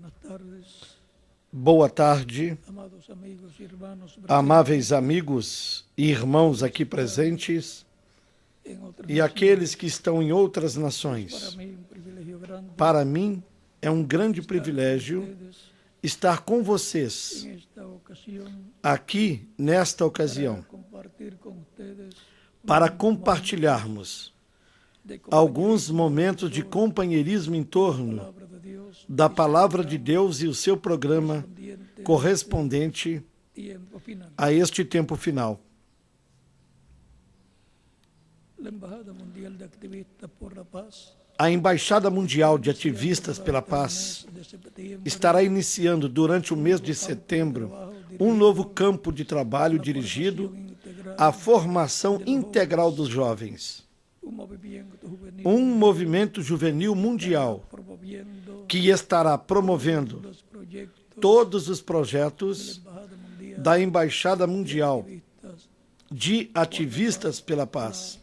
buenas tardes, Boa tarde, amados amigos y hermanos amáveis amigos e irmãos aqui presentes en otras e aqueles que estão em outras nações. Para mí un privilegio grande Para mim, é um grande estar privilégio con ustedes estar com vocês en esta ocasión aqui nesta para ocasião compartir con ustedes para unos compartilharmos de alguns compañerismo momentos de companheirismo em torno palabra de Dios da y Palavra su de Deus e o seu programa correspondente tiempo final. a este tempo final. La Embajada Mundial de Activistas por la Paz A Embaixada Mundial de Ativistas pela Paz de septiembre estará iniciando durante o mês de setembro um novo campo de trabalho dirigido à formação integral dos jovens, un movimiento juvenil um movimento juvenil mundial promoviendo que estará promovendo los proyectos todos os projetos de la Embajada Mundial da Embaixada Mundial Activistas de Ativistas pela Paz,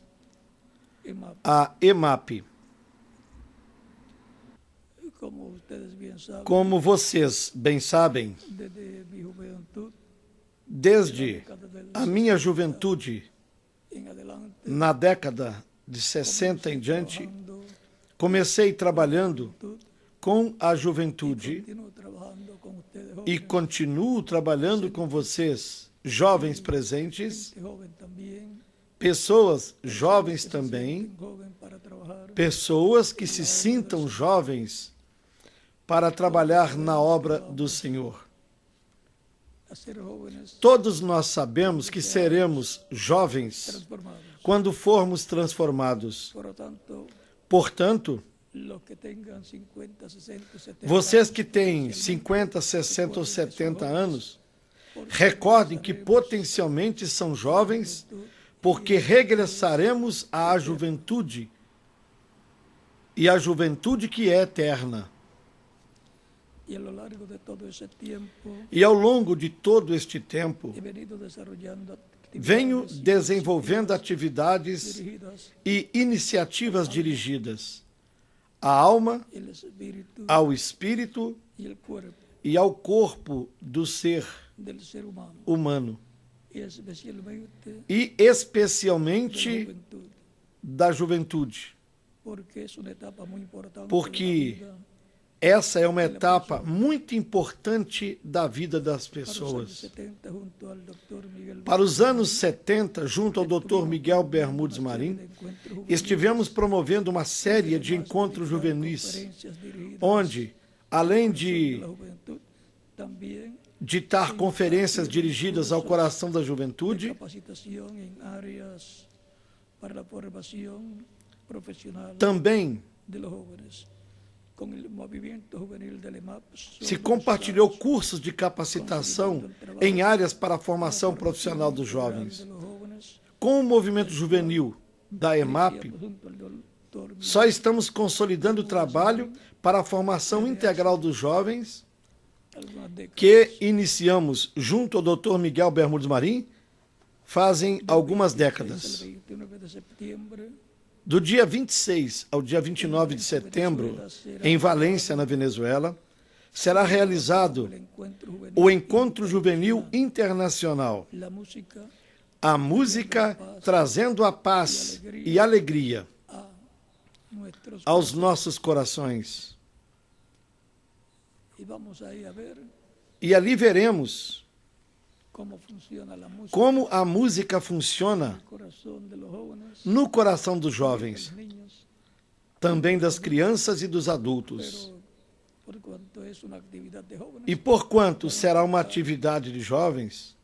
EMAP. a EMAP. Como ustedes bien saben, Como vocês bem sabem, desde mi juventud desde a minha juventude, en adelante, na década de 60 em diante, trabajando comecei trabalhando com a juventude continuo trabajando con ustedes e jóvenes, continuo trabalhando com vocês, jovens presentes, gente joven también, pessoas jovens também, joven para trabajar pessoas que se sintam jovens para trabalhar na obra do Senhor. a ser jóvenes Todos nós sabemos que seremos jovens transformados. quando formos transformados. Por lo tanto, Portanto, los que tengan 50, 60, 70 vocês años, que têm 50, 60 ou 70 anos, recordem que potencialmente são jovens, porque regressaremos à juventude, e a juventude que é eterna. y a lo largo de todo ese tiempo E ao longo de todo este tempo, he venido desarrollando venho actividades desenvolvendo atividades dirigidas e iniciativas dirigidas à alma, al espíritu ao espírito y el cuerpo e ao corpo do ser del ser humano, humano, y especialmente e de la especialmente juventud, da juventude, porque es una etapa muy importante Porque de la vida. essa é uma etapa muito importante da vida das Para los años pessoas. 70, junto al doctor Miguel Para os anos 70, junto ao Dr. Miguel Bermudes Marim, estivemos promovendo uma série de encontros juvenis, onde, além de también ditar conferências dirigidas ao coração da juventude, capacitación en áreas para la formación profesional também de los jóvenes. Con el movimiento juvenil del EMAP se compartilhou cursos de capacitação em áreas para a formação profissional dos jovens. de los jóvenes, Com o movimento juvenil da EMAP, junto al doctor só estamos consolidando o trabalho para a formação integral dos jovens algunas décadas que iniciamos junto ao Dr. Miguel Bermudes Marim fazem algumas décadas. el 29 de septiembre Do dia 26 ao dia 29 de setembro, em Valência, na Venezuela, será realizado el encuentro juvenil, o Encontro Juvenil Internacional, la música a música trazendo a paz e alegria a nuestros aos nossos corações. y vamos ahí a ver E ali veremos cómo funciona la música como a música funciona en el corazón de los jóvenes, no coração dos de jovens, los niños, também das crianças e dos adultos. pero por cuanto es una actividad de jóvenes, E porquanto será uma atividade de jovens,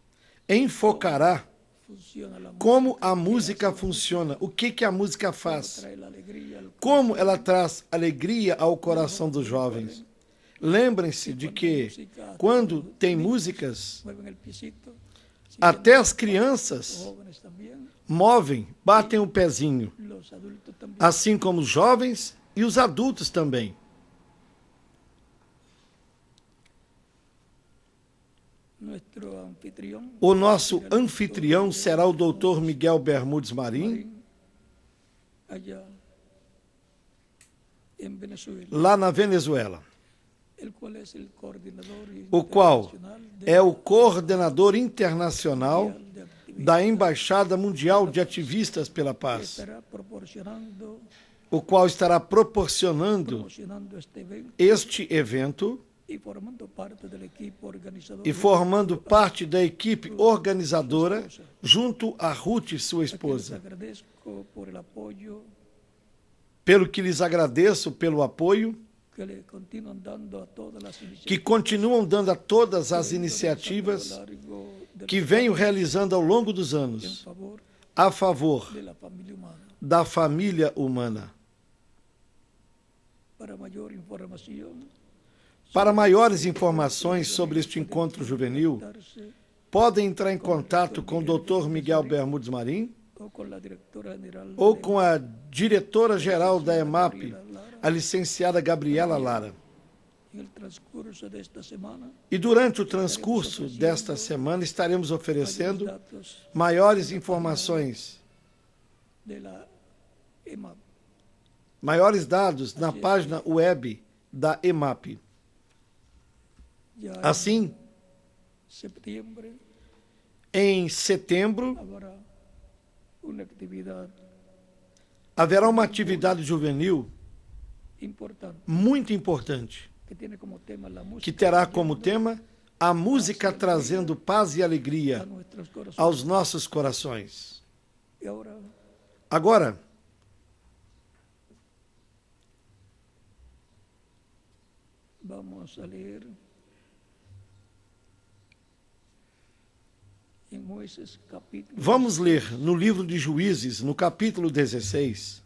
enfocará funciona la música, como a música funciona, o que a música faz, trae la alegría al como ela traz alegria ao coração dos jovens. Lembrem-se de que, quando tem músicas, mueven el piecito, até as crianças los jóvenes también, movem, batem o pezinho, los adultos también. assim como os jovens e os adultos também. Nuestro anfitrión O nosso anfitrião será o Dr. Miguel Bermudes Marim, allá en Venezuela, lá na Venezuela. el cual es el coordinador o qual internacional é o coordenador internacional de actividad da Embaixada Mundial de Ativistas pela que Paz, estará proporcionando o qual estará proporcionando promocionando este evento este evento y formando parte del equipo organizador e formando parte da equipe organizadora junto a Ruth, sua a quienes esposa. agradezco por el apoyo Pelo que lhes agradeço pelo apoio que le continúan dando a todas las que iniciativas continuam dando a todas as que vengo iniciativas realizando a lo largo de que los venho años realizando ao longo dos en anos favor a favor de la familia humana. da família humana. Para mayor información, Para maiores informações sobre este encontro juvenil, contactarse podem entrar em contato com o Dr. Miguel Bermudes Marim o con la directora general ou de com a diretora-geral da EMAP, a licenciada Gabriela Lara. en el transcurso de esta semana E durante o transcurso desta semana estaremos oferecendo datos maiores informações, de la EMAP. maiores dados na página web da EMAP. Ya Assim, en septiembre em setembro, habrá una actividad haverá uma atividade juvenil importante muito importante, que tiene como tema la música que terá como tema a música trazendo paz e a alegria nuestros corazones. aos nossos corações. Y ahora Agora, vamos a leer en Jueces capítulo vamos ler no livro de Juízes, no capítulo 16,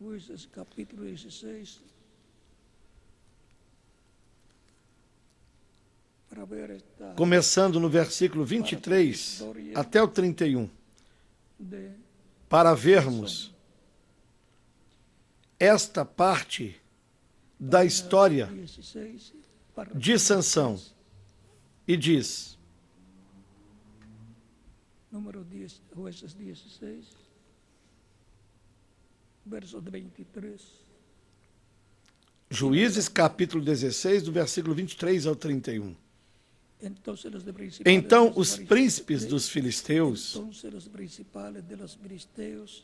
Jueces capítulo 16 para ver esta começando no versículo 23 até o 31, de para vermos esta parte da história 16 de Sansão. E diz: número 10, Jueces 16 verso 23. Juízes capítulo 16, do versículo 23 ao 31. Entonces los principales Então de los os príncipes dos filisteus Entonces los principales de los filisteos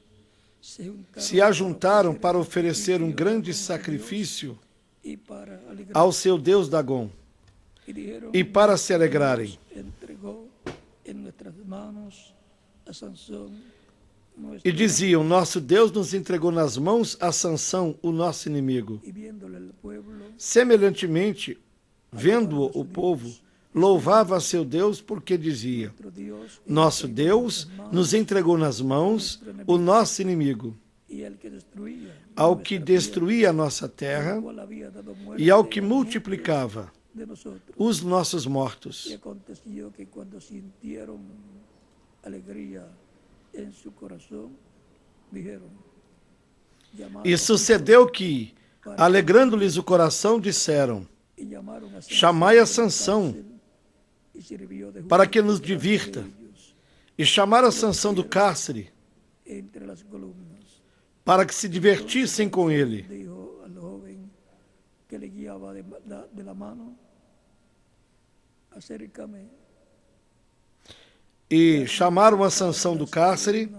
se ajuntaram para oferecer um grande sacrifício y para alegrar ao seu Deus Dagom y dijeron, e para se alegrarem. Dios entregó en nuestras manos a Sansón nuestro E diziam: nosso Deus nos entregou nas mãos a Sansão, o nosso inimigo. y viéndole el pueblo Semelhantemente, vendo-o o povo, louvava a seu Deus porque dizia: nuestro Dios nosso Deus nos entregou nas mãos o nosso inimigo, y el que destruía ao que destruía a nossa terra cual había dado muerte e ao que a multiplicava de nosotros. os nossos Y mortos. aconteció que cuando sintieron alegría en su corazón, dijeron, llamaron E sucedeu que, alegrando-lhes o coração, disseram: y llamaron a Sansón chamai a de la Sansão cárcel, y sirvió de para que juez nos delante de divirta. ellos, E chamaram a Sansão do cárcere entre las columnas. para que se divertissem com ele. Dijo al joven que le guiaba de la mano, acércame E chamaram a Sansão do cárcere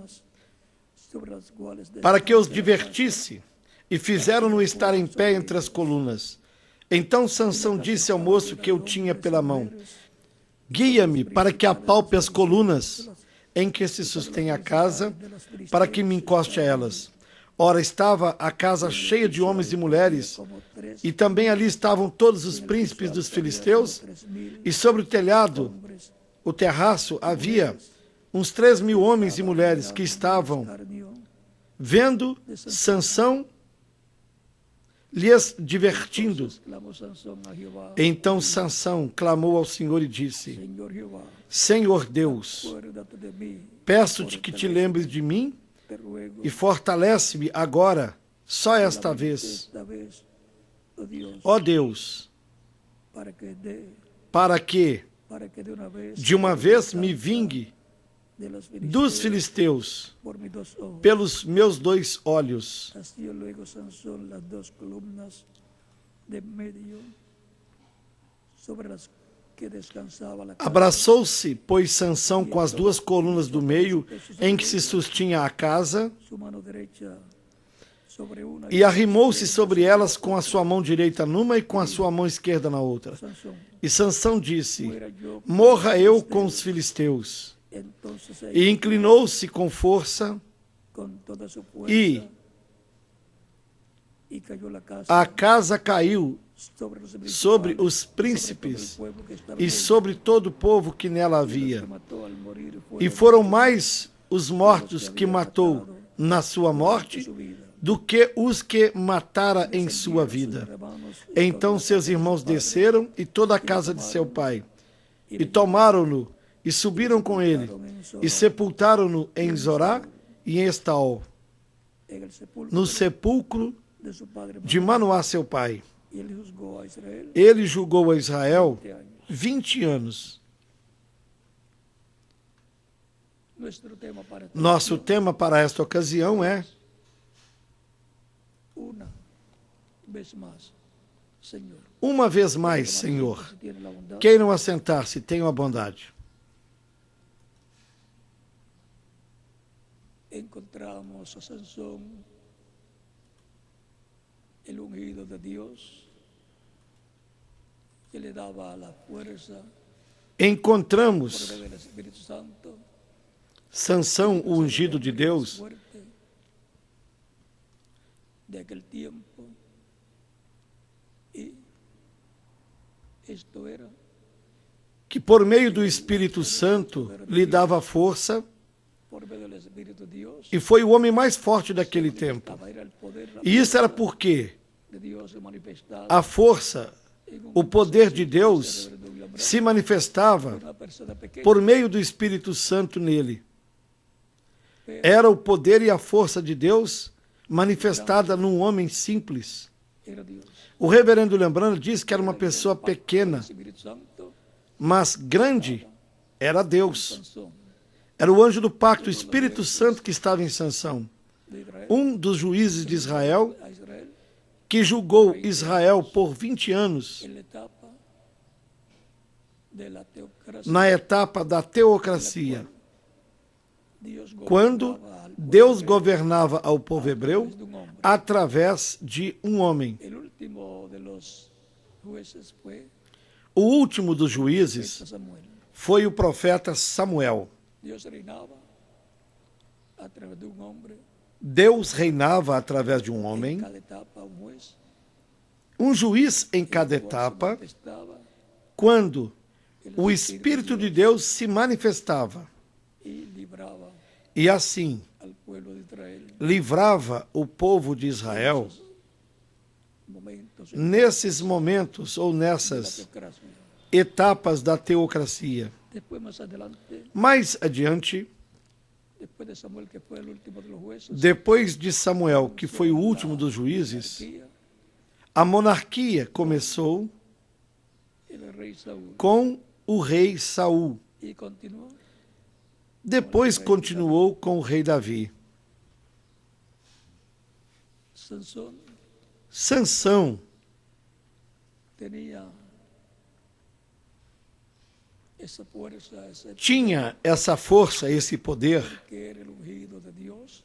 sobre las cuales para que os descansa divertisse, e fizeram-no estar em pé entre as colunas. Então Sansão disse ao moço que o tinha pela mão: guia-me para que apalpe as colunas em que se sustém a casa, para que me encoste a elas. Ora, estava a casa cheia de homens e mulheres, como tres e também ali estavam todos os príncipes dos filisteus, 3,000 e sobre o telhado, hombres o terraço, havia uns 3.000 homens e mulheres que estavam escarnio vendo Sansão lhes divertindo. Clamó Sansón a Jehová, Então Sansão clamou ao Senhor e disse: Señor Jehová, Senhor Deus, acuérdate de mí, peço-te que te lembres de mim te ruego, e fortalece-me agora, só esta vez. esta vez, oh Dios, Ó Deus, para que de para que una vez de uma vez me vingue de los dos filisteos filisteus por mis 2 ojos. pelos meus 2 olhos. Hació luego Sansón las 2 columnas de medio sobre las que descansaba la casa. Abraçou-se, pois, Sansão com as 2 colunas do meio em que se sustinha a casa, Su mano derecha sobre una e arrimou-se sobre elas com a sua mão direita numa e com a sua mão esquerda na outra. Sansón. E Sansão disse: Muera yo. Morra eu com os filisteus. Entonces E inclinou-se com força, con toda su fuerza e y cayó la casa a casa caiu sobre los principales, sobre os sobre príncipes todo el pueblo que estaba e en sobre todo o povo que nela ella, havia. que mató al morir E foram mais os mortos que matou na sua de morte su vida. do que os que matara em sua vida. Então seus irmãos desceram e toda a casa de seu pai, e tomaram-no e subiram com ele, e sepultaram-no em Zorá e em Estaol, En el sepulcro no sepulcro de su padre de Manoá seu pai. y él juzgó a Israel Ele julgou a Israel 20 años. 20 anos. Nuestro tema para esta Nosso ocasión, tema para esta ocasião é: una vez más, Señor. uma vez mais, Senhor. Si tiene la bondad, Queiram assentar-se, tenham a bondade. encontramos a Sansón, el ungido de Dios, que le daba la fuerza por Encontramos medio del Espíritu Santo, Sansão, o ungido de Deus, fuerte de aquel tiempo, y esto era que por meio do Espírito Santo lhe dava força, por medio del Espíritu de Dios, e foi o homem mais forte daquele tempo. era el poder E isso era porque de Dios se manifestaba a força, en un o poder de Deus se manifestava una persona pequeña, por meio do Espírito Santo nele. Era o poder e a força de Deus manifestada num homem simples. era Dios. O reverendo Lembrando diz que era uma pessoa El pequena, Espíritu Santo, mas grande era Deus. Sansón Era o anjo do pacto, o Espírito Santo que estava em Sansão, de Israel, um dos juízes de Israel, a Israel que julgou Israel por 20 anos en la etapa de la teocracia. na etapa da teocracia, Dios quando gobernaba al Deus pueblo governava ao povo hebreu de un hombre. através de um homem. El último de los jueces fue O último dos juízes Samuel. foi o profeta Samuel. Dios reinaba a través de un hombre, Deus reinava através de um en homem, cada etapa un juez, um juiz em cada el cual se etapa, manifestaba quando el o Espírito de Deus se manifestava. y libraba E assim, al pueblo de Israel livrava o povo de Israel esos momentos nesses momentos ou de la nessas teocracia. etapas da teocracia. Después, más adelante, Mais adiante, después de Samuel, que fue el último de los jueces, depois de Samuel, que foi o último dos juízes, monarquía, a monarquia começou el rey Saúl, com o rei Saul. y continuó Depois continuou com o rei Davi. Sansón. Sansão Tenía esa fuerza, ese tinha essa força, esse poder, que era el ungido de Dios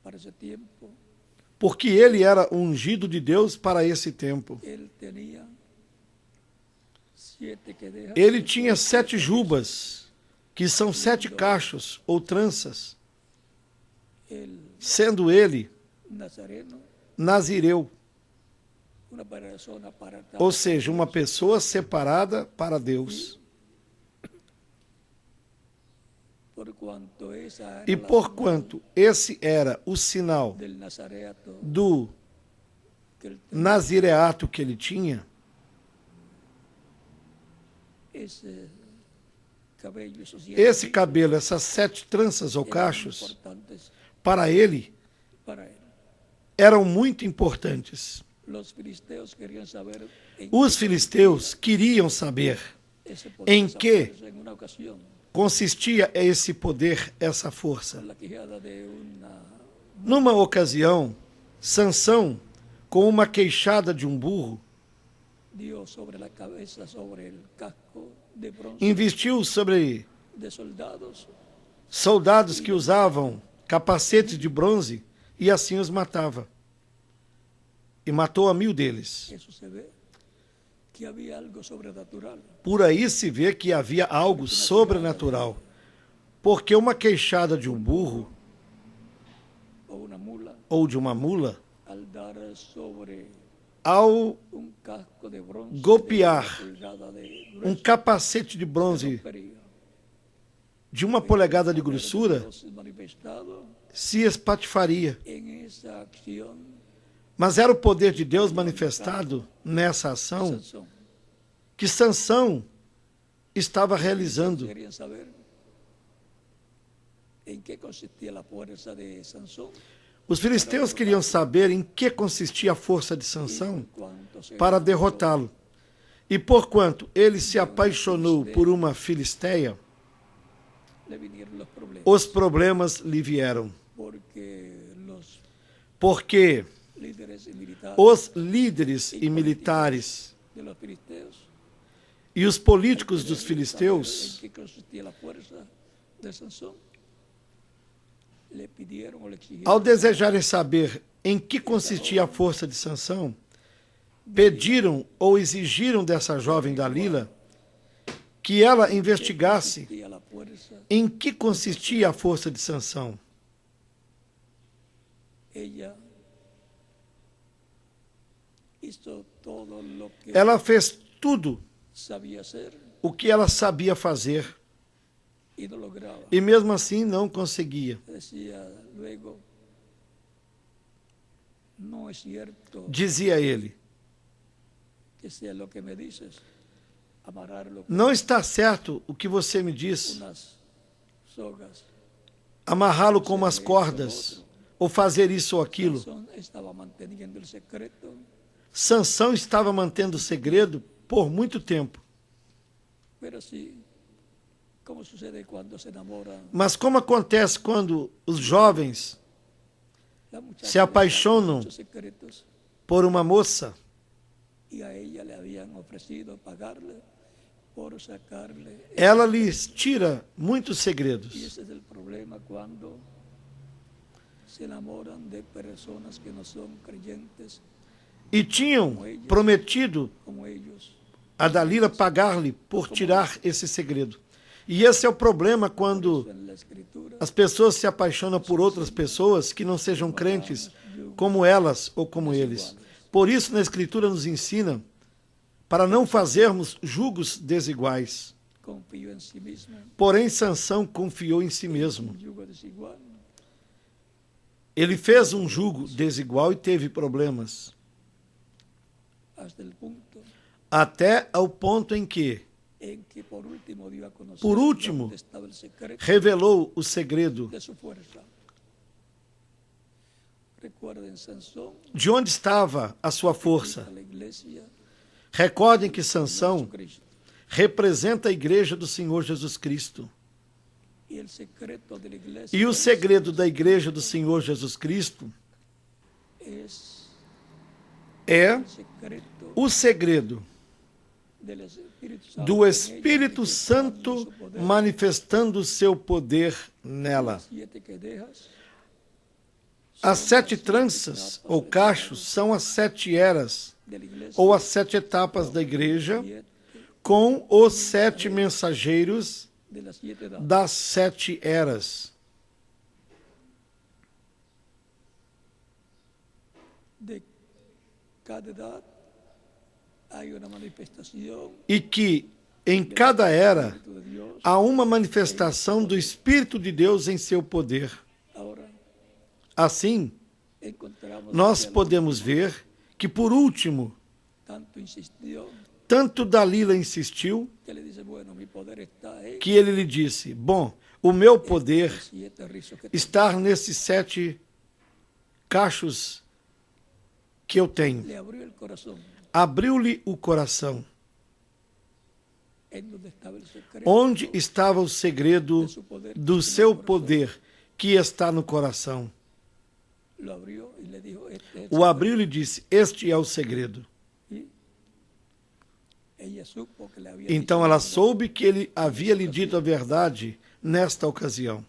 para ese tiempo. porque ele era ungido de Deus para esse tempo. Él tenía 7 que dejan. Ele tinha 7 jubas, que são 7 cachos ou tranças, El sendo ele nazareno, nazireu, una persona apartada, ou seja, uma pessoa separada para Deus. por cuanto esa era E la porquanto esse era o sinal del nazareato do que él tenía, nazireato que ele tinha, ese cabello, esos 7 esse cabelo, essas 7 tranças ou eran cachos, importantes para ele para él. eram muito importantes. Los filisteos querían saber en Os filisteus queriam saber ese poder em que desapareció en una ocasión. consistia esse poder, essa força? con la quijada de una Numa ocasião, Sansão, com uma queixada de um burro, dio sobre la cabeza, sobre el casco de bronce investiu sobre de soldados que usavam capacetes de bronze e assim os matava. E matou a 1000 deles. Eso se ve que había algo sobrenatural. Por aí se vê que havia algo sobrenatural, porque uma queixada de um burro O una mula ou de uma mula, al dar sobre ao un casco de bronce golpear de una pulgada de um grueso, capacete de bronze rompería. de 1 polegada de grossura, Dios manifestado se espatifaria. en esa acción Mas era o poder de Deus manifestado nessa ação Sansón. que Sansão estava realizando. Querían saber en qué consistía la fuerza de Sansón Os filisteus queriam saber em que consistia a força de Sansão cuando se para derrotá-lo. E porquanto ele se apaixonou por uma filisteia, le vinieron los problemas, os problemas lhe vieram. porque los Porque líderes militares os líderes e militares de los filisteos e os políticos dos en filisteus, qué consistía la fuerza de Sansón, le pidieron o le exigieron ao desejarem saber em que consistia a força de Sansão, pediram ou exigiram dessa jovem Dalila que ela investigasse consistía la fuerza. em que consistia a força de Sansão. Ella hizo todo lo que Ela fez tudo sabía hacer o que ela sabia fazer y no lograba. e mesmo assim não conseguia. Decía luego, no es cierto Dizia ele: que sea lo que me dices, amarrarlo con não está certo o que você me diz, unas sogas. amarrá-lo com umas cordas ou fazer isso ou aquilo. Sansón estaba manteniendo el secreto Sansão estava mantendo o segredo por muito tempo. Pero sí, como sucede cuando se enamoran, Mas como acontece quando os jovens la muchacha se apaixonam muchos secretos por uma moça y a ella le habían ofrecido pagarle por sacarle. ela lhes tira muitos Y segredos. ese es el problema cuando se enamoran de personas que no son creyentes E tinham prometido como ellos. a Dalila pagar-lhe por tirar esse segredo. E esse é o problema quando En la escritura as pessoas se apaixonam por outras pessoas que não sejam crentes, como elas ou como eles. Por isso, na Escritura nos ensina para não fazermos julgos desiguais. confió en sí mismo, Porém, Sansão confiou em si mesmo. un yugo desigual. Ele fez um jugo desigual e teve problemas. Hasta el punto Até ao ponto em que en que por último dio a conocer Por último, dónde estaba el secreto revelou o segredo de su fuerza. Recuerden, Sansón de onde estava a sua força. a la iglesia Recordem que Sansão de Cristo. representa a igreja do Senhor Jesus Cristo. Y el secreto de la iglesia E o segredo da igreja do Senhor Jesus Cristo es é el secreto o segredo del Espíritu Santo, do en ella, Espírito manifestando Santo su poder. manifestando o seu poder nela. 7 que dejas As son 7 las tranças etapas ou cachos são as 7 eras de la iglesia, ou as 7 etapas da igreja 7 com os 7 mensageiros de las 7 edades. das 7 eras. De cada edad hay una manifestación E que em cada era de Dios. há uma manifestação do Espírito de Deus em seu poder. Ahora Assim, encontramos nós que podemos ver que, por último, tanto insistió tanto Dalila insistiu que le dice, bueno, mi poder está en que ele lhe disse: bom, o meu poder 7 rizos que tengo. está nesses 7 cachos que eu tenho. Le abrió el corazón Abriu-lhe o coração en donde estaba el secreto onde estava o segredo de su poder do en seu el corazón. poder, que está no coração. Lo abrió y le dijo, este es el O abriu e lhe disse: Este é o segredo. secreto. Y ella supo que le había Então dicho la ela verdad. soube que ele havia lhe dito a verdade nesta ocasião.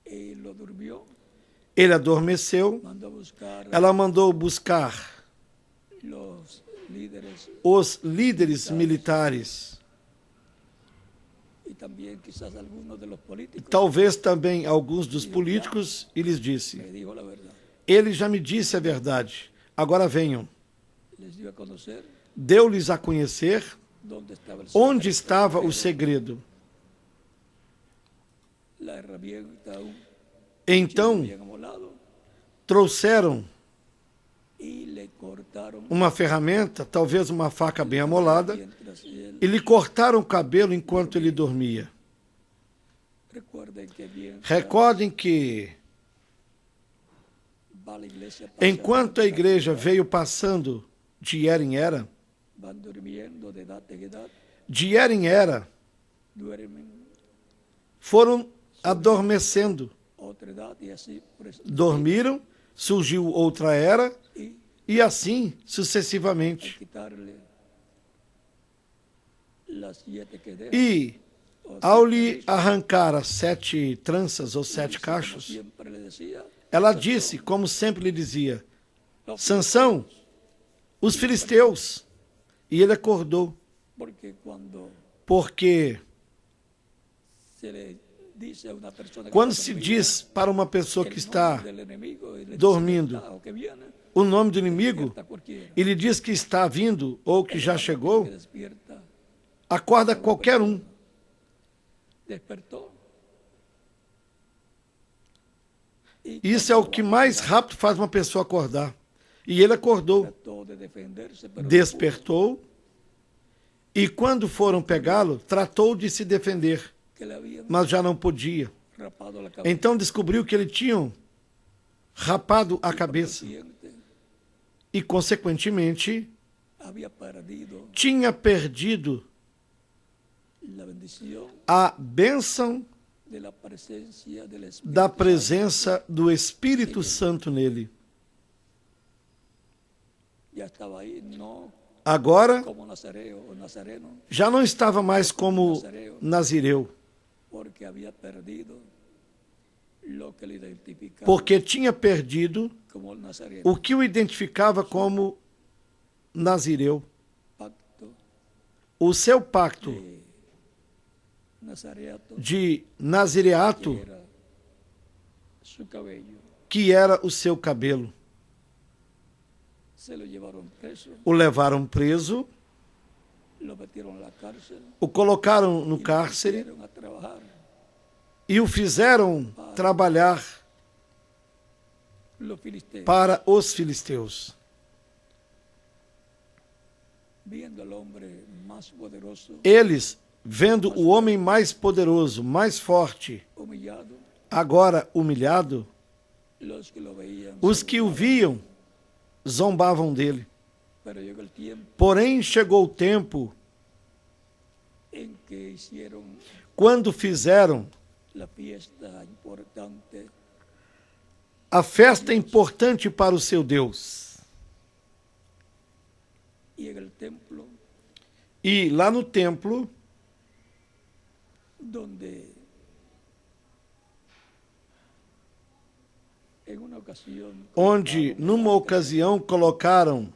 Y lo durmió, Ele adormeceu, mandó a buscar ela mandou buscar los líderes os líderes militares, y también quizás algunos de los políticos. talvez também alguns dos políticos, e lhes disse: Me dijo la verdad. Ele já me disse a verdade, agora venham. Les dio a conocer Deu-lhes a conhecer dónde estaba el onde secreto, estava pero o segredo. la herramienta aún Então habían amolado trouxeram y le cortaron uma ferramenta, talvez uma faca bem amolada, mientras él. e lhe cortaram o cabelo enquanto ele dormia. Recuerden que bien Recordem que, va a la iglesia pasando, enquanto a igreja veio passando de era em era, van durmiendo de edad en edad, de era em era, duermen foram adormecendo. otra edad y así por eso. Dormiram, surgiu outra era, Y e assim al sucessivamente. quitarle las 7 que deja, E, o ao 7 lhe riscos, arrancar as 7 tranças ou 7 dice, como cachos, siempre le decía, ela disse, como sempre lhe dizia: los Sansão, filisteos, os filisteus. E ele acordou, porque cuando porque se le dice a una persona que quando está se dormida, diz para uma pessoa que el está nombre del enemigo, y le dice dormindo que está o que viene, o nome do inimigo, despierta cualquiera. e lhe diz que está vindo ou que já Que chegou, despierta, acorda qualquer um. despertó. Y Isso é o cuando que mais rápido faz uma pessoa acordar. E ele acordou, trató de defenderse, pero no despertou, e quando foram pegá-lo, tratou de se defender, pudo, que le habían mas já não podia. rapado la cabeza. Então descobriu que ele tinha rapado a cabeça Consciente, e, consequentemente, había perdido tinha perdido la bendición a bênção de la presencia del Espíritu da Santo. presença do Espírito Santo nele. Ya estaba ahí, no Agora, como nazareo o nazareno, já não estava mais como Nazireu, porque había perdido lo que le identificaba porque tinha perdido como el nazareno. o que o identificava como Nazireu. Pacto O seu pacto de nazareato de nazireato, que era su cabello. que era o seu cabelo. Se lo llevaron preso, O levaram preso, lo metieron en la cárcel o colocaram no y lo cárcere pusieron a trabajar. e o fizeram trabalhar Los filisteos, para os filisteus. viendo al hombre más poderoso, Eles, vendo o homem mais poderoso, mais forte, humillado, agora humilhado, los que lo veían, os que o viam zombavam dele. pero llegó el tiempo Porém, chegou o tempo en que hicieron quando fizeram la fiesta importante a festa importante para o seu Deus. y en el templo E lá no templo, donde en una ocasión onde numa ocasião colocaram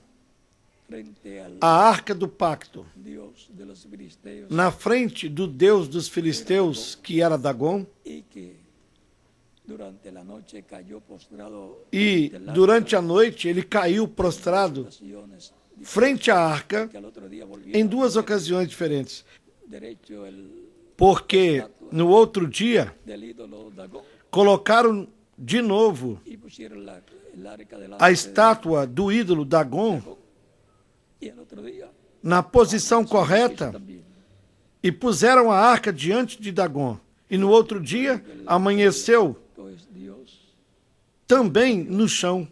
frente al a arca do pacto Dios de los filisteos na frente do Deus dos filisteus, que era Dagom, y que durante la noche cayó postrado e ante el durante a arca, noite ele caiu prostrado ocasiones, frente à arca que al otro día volvió em duas ocasiões diferentes, derecho el porque no outro dia del ídolo Dagón colocaram de novo y pusieron el arca delante a de estátua do ídolo Dagom Dagón, y el otro día na posição hizo correta también. e puseram a arca diante de Dagom. E no outro dia amanheceu Entonces Dios também no chão.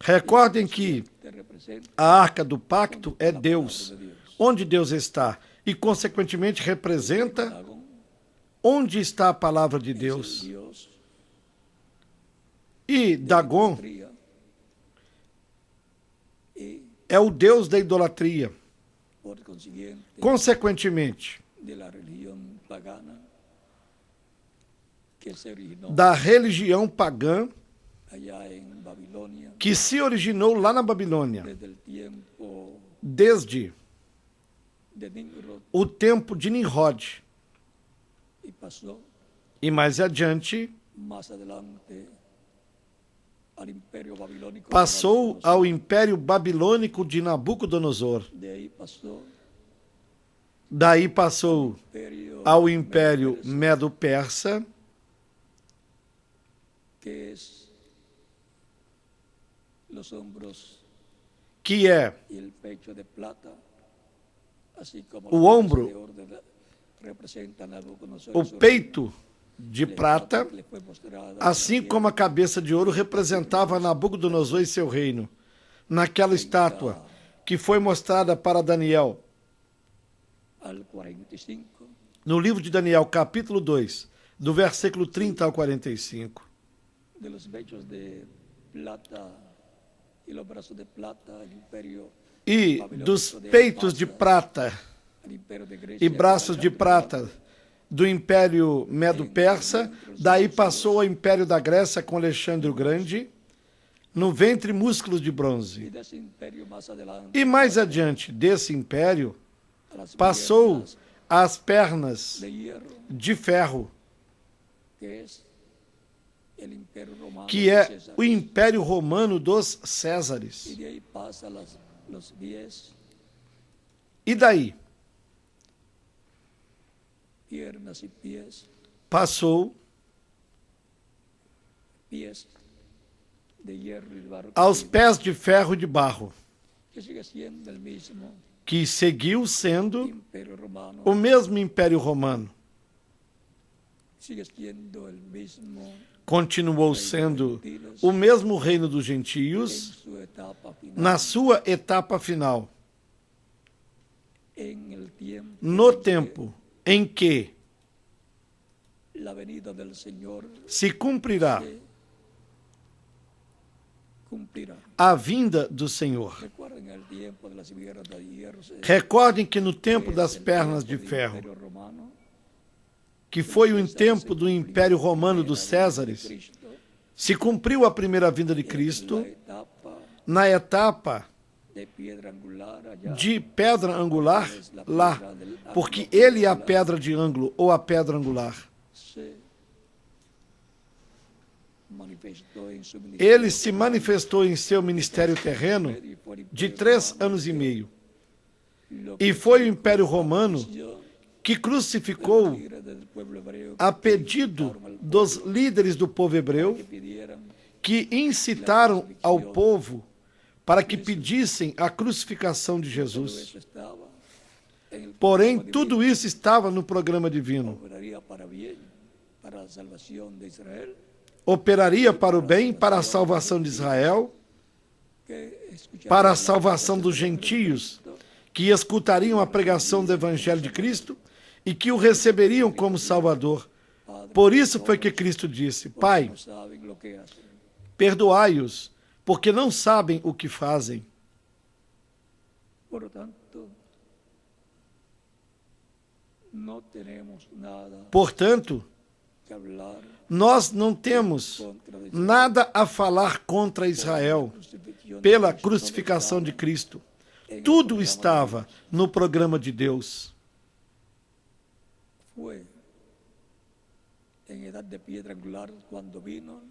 Recordem que te representa a arca do pacto é Deus. Onde Deus está? e, consequentemente, representa Dagón onde está a palavra de es el Deus. Dios E de la Dagom idolatría y, é o deus da idolatria. por consiguiente, Consequentemente, de la religión pagana que se originó da religião pagã allá en Babilonia que se originou lá na Babilônia, desde el tiempo desde de Nimrod o tempo de Nimrod. y pasó E mais adiante, más adelante al imperio babilónico. passou ao Império Babilônico de Nabucodonosor. De ahí pasó Daí passou imperio ao Império Medo-Persa, Medo-Persa, que es los hombros que é y el pecho de plata, así como o la cabeza ombro, de oro representa a Nabucodonosor o y su peito de reino. prata, Le fue mostrada assim también como a cabeça de ouro representava Nabucodonosor e seu reino, naquela estátua que foi mostrada para Daniel, al 45, no livro de Daniel, capítulo 2, do versículo 30 ao 45. de los pechos de plata y los brazos de plata, el imperio E babilónico dos de peitos de Persa, prata el imperio de Grecia, e braços de prata do Império Medo-Persa, daí passou ao Império da Grécia com Alexandre o Grande, no ventre músculos de y bronze. de ese imperio más adelante E mais adiante desse império, a las passou piernas às pernas de hierro, de ferro, que es el imperio romano que de é César. o Império Romano dos Y Césares. de ahí pasa los pies, E daí piernas y pies, passou pies de hierro y de barro, aos pés de ferro e de barro, que sigue siendo el mismo que seguiu sendo imperio romano, o mesmo Império Romano. sigue siendo el mismo Continuou sendo o mesmo reino dos en gentios su etapa final, na sua etapa final, en el tiempo no en que tempo em que la venida del Señor se cumprirá se cumplirá. a vinda do Senhor. Recuerden el tiempo de las piernas de hierro, Recordem que no tempo es das el pernas tiempo de del ferro, imperio romano, que foi o tempo do Império Romano dos Césares, se cumpriu a primeira vinda de Cristo na etapa de piedra angular allá, de pedra angular lá, porque ele é a pedra de ângulo ou a pedra angular. se manifestou em su Ele se manifestou em seu ministério terreno de 3 anos e meio. E foi o Império Romano que crucificou, a pedido dos líderes do povo hebreu, que incitaram ao povo para que pedissem a crucificação de Jesus. Porém, tudo isso estava no programa divino. Operaria para o bem, para a salvação de Israel, para a salvação dos gentios, que escutariam a pregação do Evangelho de Cristo e que o receberiam como Salvador. Por isso foi que Cristo disse: Pai, perdoai-os, porque não sabem o que fazem. Portanto, nós não temos nada a falar contra Israel pela crucificação de Cristo. Tudo estava no programa de Deus. Foi em edad de piedra angular quando vino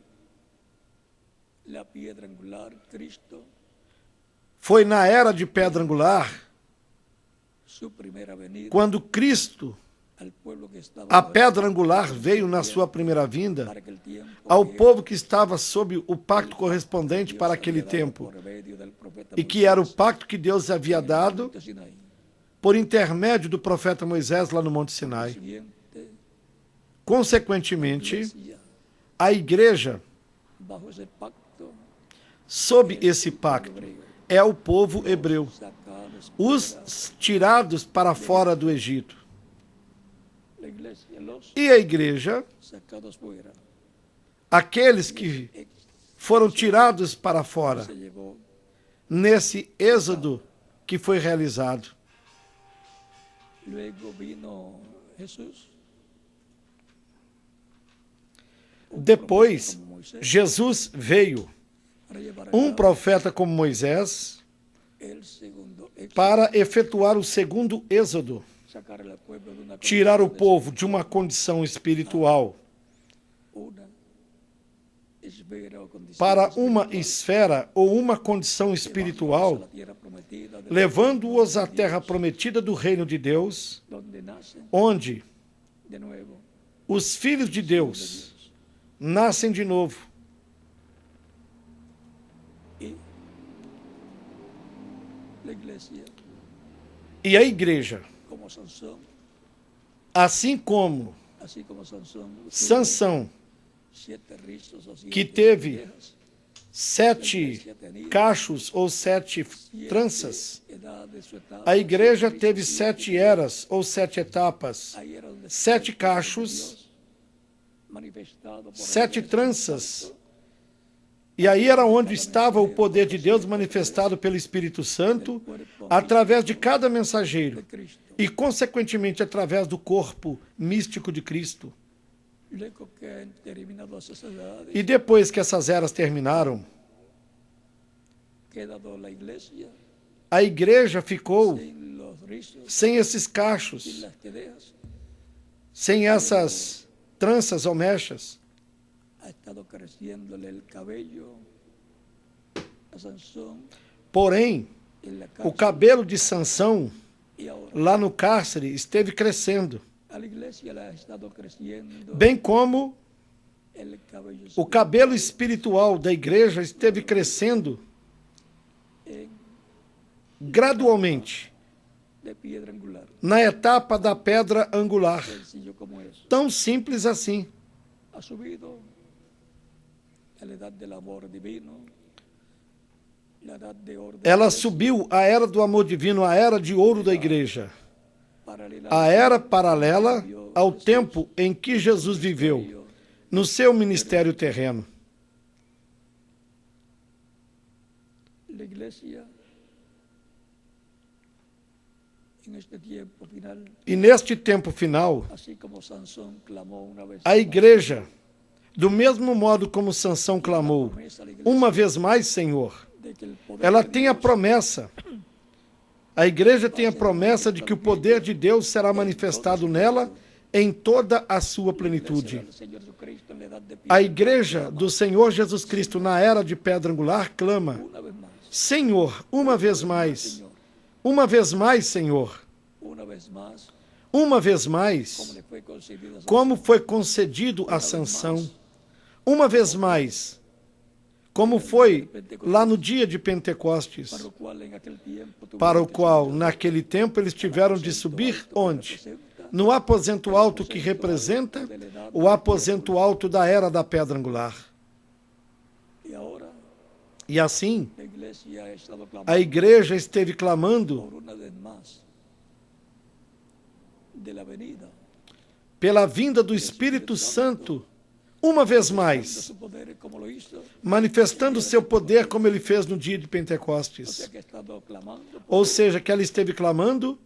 la piedra angular Cristo. Foi na era de pedra angular, Su primera venida, quando Cristo, al pueblo que estaba a pedra angular, veio na sua primeira vinda para aquel tiempo, ao que povo que estava sob o pacto correspondente para aquele tempo, por medio del profeta e que era o Moisés, pacto que Deus havia dado Monte Sinaí. por intermédio do profeta Moisés lá no Monte Sinai. Siguiente, Consequentemente, iglesia, a igreja, bajo ese pacto, sob esse pacto, é o povo hebreu, sacados os tirados para fora do Egito. la iglesia, los E a igreja, sacados fuera. aqueles que foram tirados para fora, Se llevó nesse êxodo que foi realizado. luego vino Jesús. Depois, Jesus veio, Para llevar a um cabo profeta como Moisés, el segundo éxodo, para efetuar o segundo êxodo, sacar al pueblo de una tirar o condición povo de uma condição espiritual una esfera o condición para uma espiritual, esfera ou uma condição llevándolos a espiritual, la tierra prometida, levando-os à terra prometida do reino de Deus, donde nacen onde de nuevo os filhos de Deus nascem de novo. y la iglesia, E a igreja, como Sansón, assim como así como Sansón tuvo Sansão, 7 rizos o 7 que teve orejas, 7 cachos ou 7 7 tranças, edades de su etapa, a igreja 7 teve rizos, 7 eras ou 7 etapas, ahí era donde 7 estaba el poder de cachos, Dios manifestado por el 7 Espíritu tranças. Santo, E aí era onde estava o poder de Deus manifestado pelo Espírito Santo, através de cada mensageiro de Cristo. e, consequentemente, através do corpo místico de Cristo. Luego que han terminado esas edades, E depois que essas eras terminaram, quedado la iglesia a igreja ficou sin los rizos, sem esses sin cachos, las quedejas, sem essas tranças ou mechas. ha estado creciéndole el cabello a Sansón Porém, en la o cárcel, cabelo de Sansão, y ahora lá no cárcere, esteve crescendo, a la iglesia le ha estado creciendo bem como el cabello o cabelo espiritual da igreja esteve crescendo en- gradualmente de piedra angular, na etapa da pedra angular. sencillo como eso. Tão simples assim. Ha subido a la edad del amor divino, la edad de oro de Ela Dios, subiu a era do amor divino, a era de ouro da igreja, paralela a era paralela ao tempo em que Jesus viveu no seu ministério terreno. la iglesia en este tiempo final, E neste tempo final, así como Sansón clamó una vez a igreja, do mesmo modo como Sansão clamou, promesa a la iglesia uma vez mais, Senhor, de que el poder ela de tem a Dios promessa. A igreja tem a promessa de que o poder de Deus será manifestado nela em toda a sua plenitude. del Señor Jesucristo en la edad de A piedra, igreja do Senhor Jesus Cristo na era de pedra angular clama: una vez más, Senhor, uma vez mais, Señor, uma vez mais, Senhor, una vez más, uma vez como mais, le fue concedido a como foi concedido a Sansão, uma vez mais, como foi lá no dia de Pentecostes, para lo cual en aquel tiempo tuvieron para o que qual, subir naquele tempo, eles tiveram de subir onde? representa No aposento alto que representa o aposento alto da era da pedra angular. y ahora E assim, la iglesia ha estado clamando a igreja esteve clamando por una vez más de la venida pela vinda do Espírito Santo, uma vez de mais, su poder como lo hizo, manifestando seu poder como ele fez no dia de o sea Pentecostes. que ha estado clamando por Ou seja, que ela esteve clamando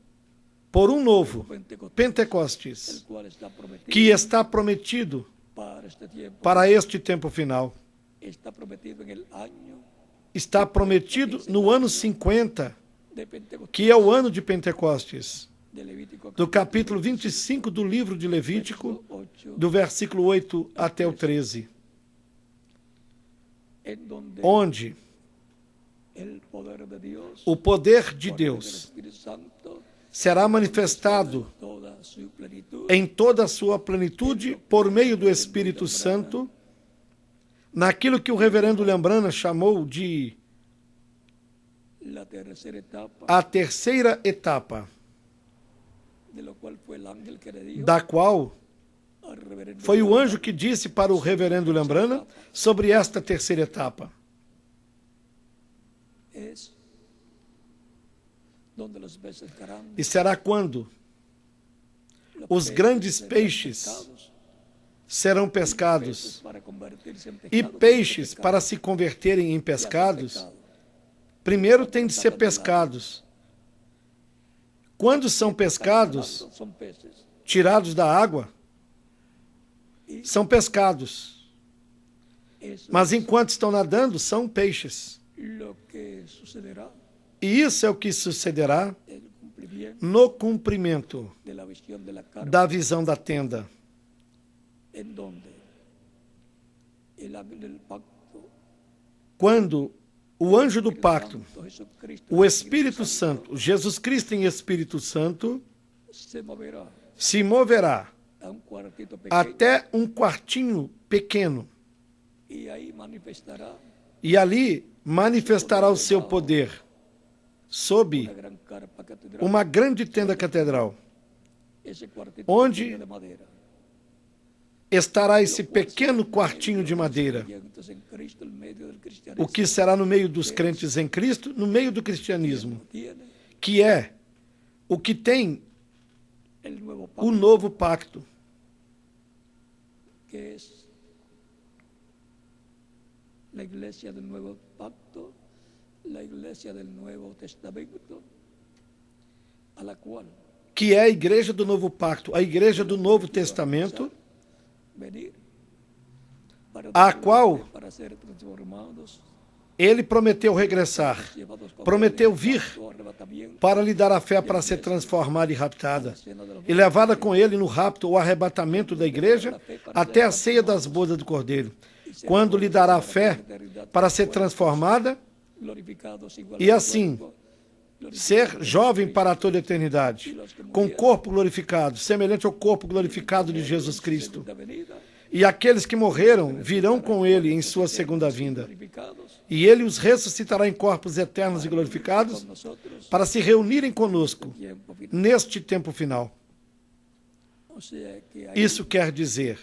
por um novo Pentecostés, el Pentecostes, cual está prometido que está prometido para este tiempo, para este tempo final. está prometido en el año Está prometido no ano 50, de Pentecostés, que é o ano de Pentecostes, de Levítico do capítulo 25 do livro de Levítico, 8, do versículo 8 até o 13, en donde onde el poder de Dios, o poder de por medio del Deus Espíritu Santo, será manifestado toda su plenitud, em toda a sua plenitude por meio do Espírito Santo, naquilo que o reverendo Lembrana chamou de la tercera etapa, a terceira etapa, de lo cual fue el ángel que le dijo da qual al reverendo foi o Lembrana, anjo que disse para o reverendo Lembrana sobre esta terceira etapa. es donde los peces grandes, E será quando los os peces grandes serán peixes pescados, serão peces pescados para convertirse en e pescados, tienen que peixes pescar, para se converterem em y hacer pescados, pescado. primeiro têm de ser pescados. Quando são pescados, Son peces, tirados da água, y são pescados. eso Mas es enquanto estão nadando, são peixes. lo que sucederá E isso é o que sucederá en el cumplimiento no cumprimento de la visión de la carne, da visão da tenda, en donde el ángel del pacto, quando o anjo do pacto, Santo Jesucristo, o Espírito Santo, Jesus Cristo em Espírito Santo, se moverá se moverá a un cuartito pequeño até um quartinho pequeno y ahí manifestará e ali manifestará o seu poder sob una gran carpa catedral. uma grande tenda catedral. Ese cuartito onde pequeño de madera, Estará esse pequeno quartinho de madeira, creyentes en Cristo, en medio del cristianismo, o que será no meio dos crentes em Cristo, no meio do cristianismo, tiene que é o que tem el nuevo o pacto, novo pacto, que es la iglesia del nuevo pacto, la iglesia del Nuevo Testamento, a la cual que é a igreja do novo pacto, a igreja do Novo Testamento, venir para a dar qual fe, para ser transformados, ele prometeu regressar, llevados con prometeu él vir al arrebatamiento, para lhe dar a fé para ser transformada e raptada, e levada com ele no rapto ou arrebatamento da igreja até a ceia das bodas do Cordeiro, quando lhe dará a fé para ser transformada glorificados igual e al assim cuerpo, ser jovem para toda a eternidade, com corpo glorificado, semelhante ao corpo glorificado de Jesus Cristo. segunda venida, E aqueles que morreram virão com ele em sua segunda vinda. glorificados E ele os ressuscitará em corpos eternos e glorificados con nosotros, para se reunirem conosco tiempo final. neste tempo final. O sea que ahí, Isso quer dizer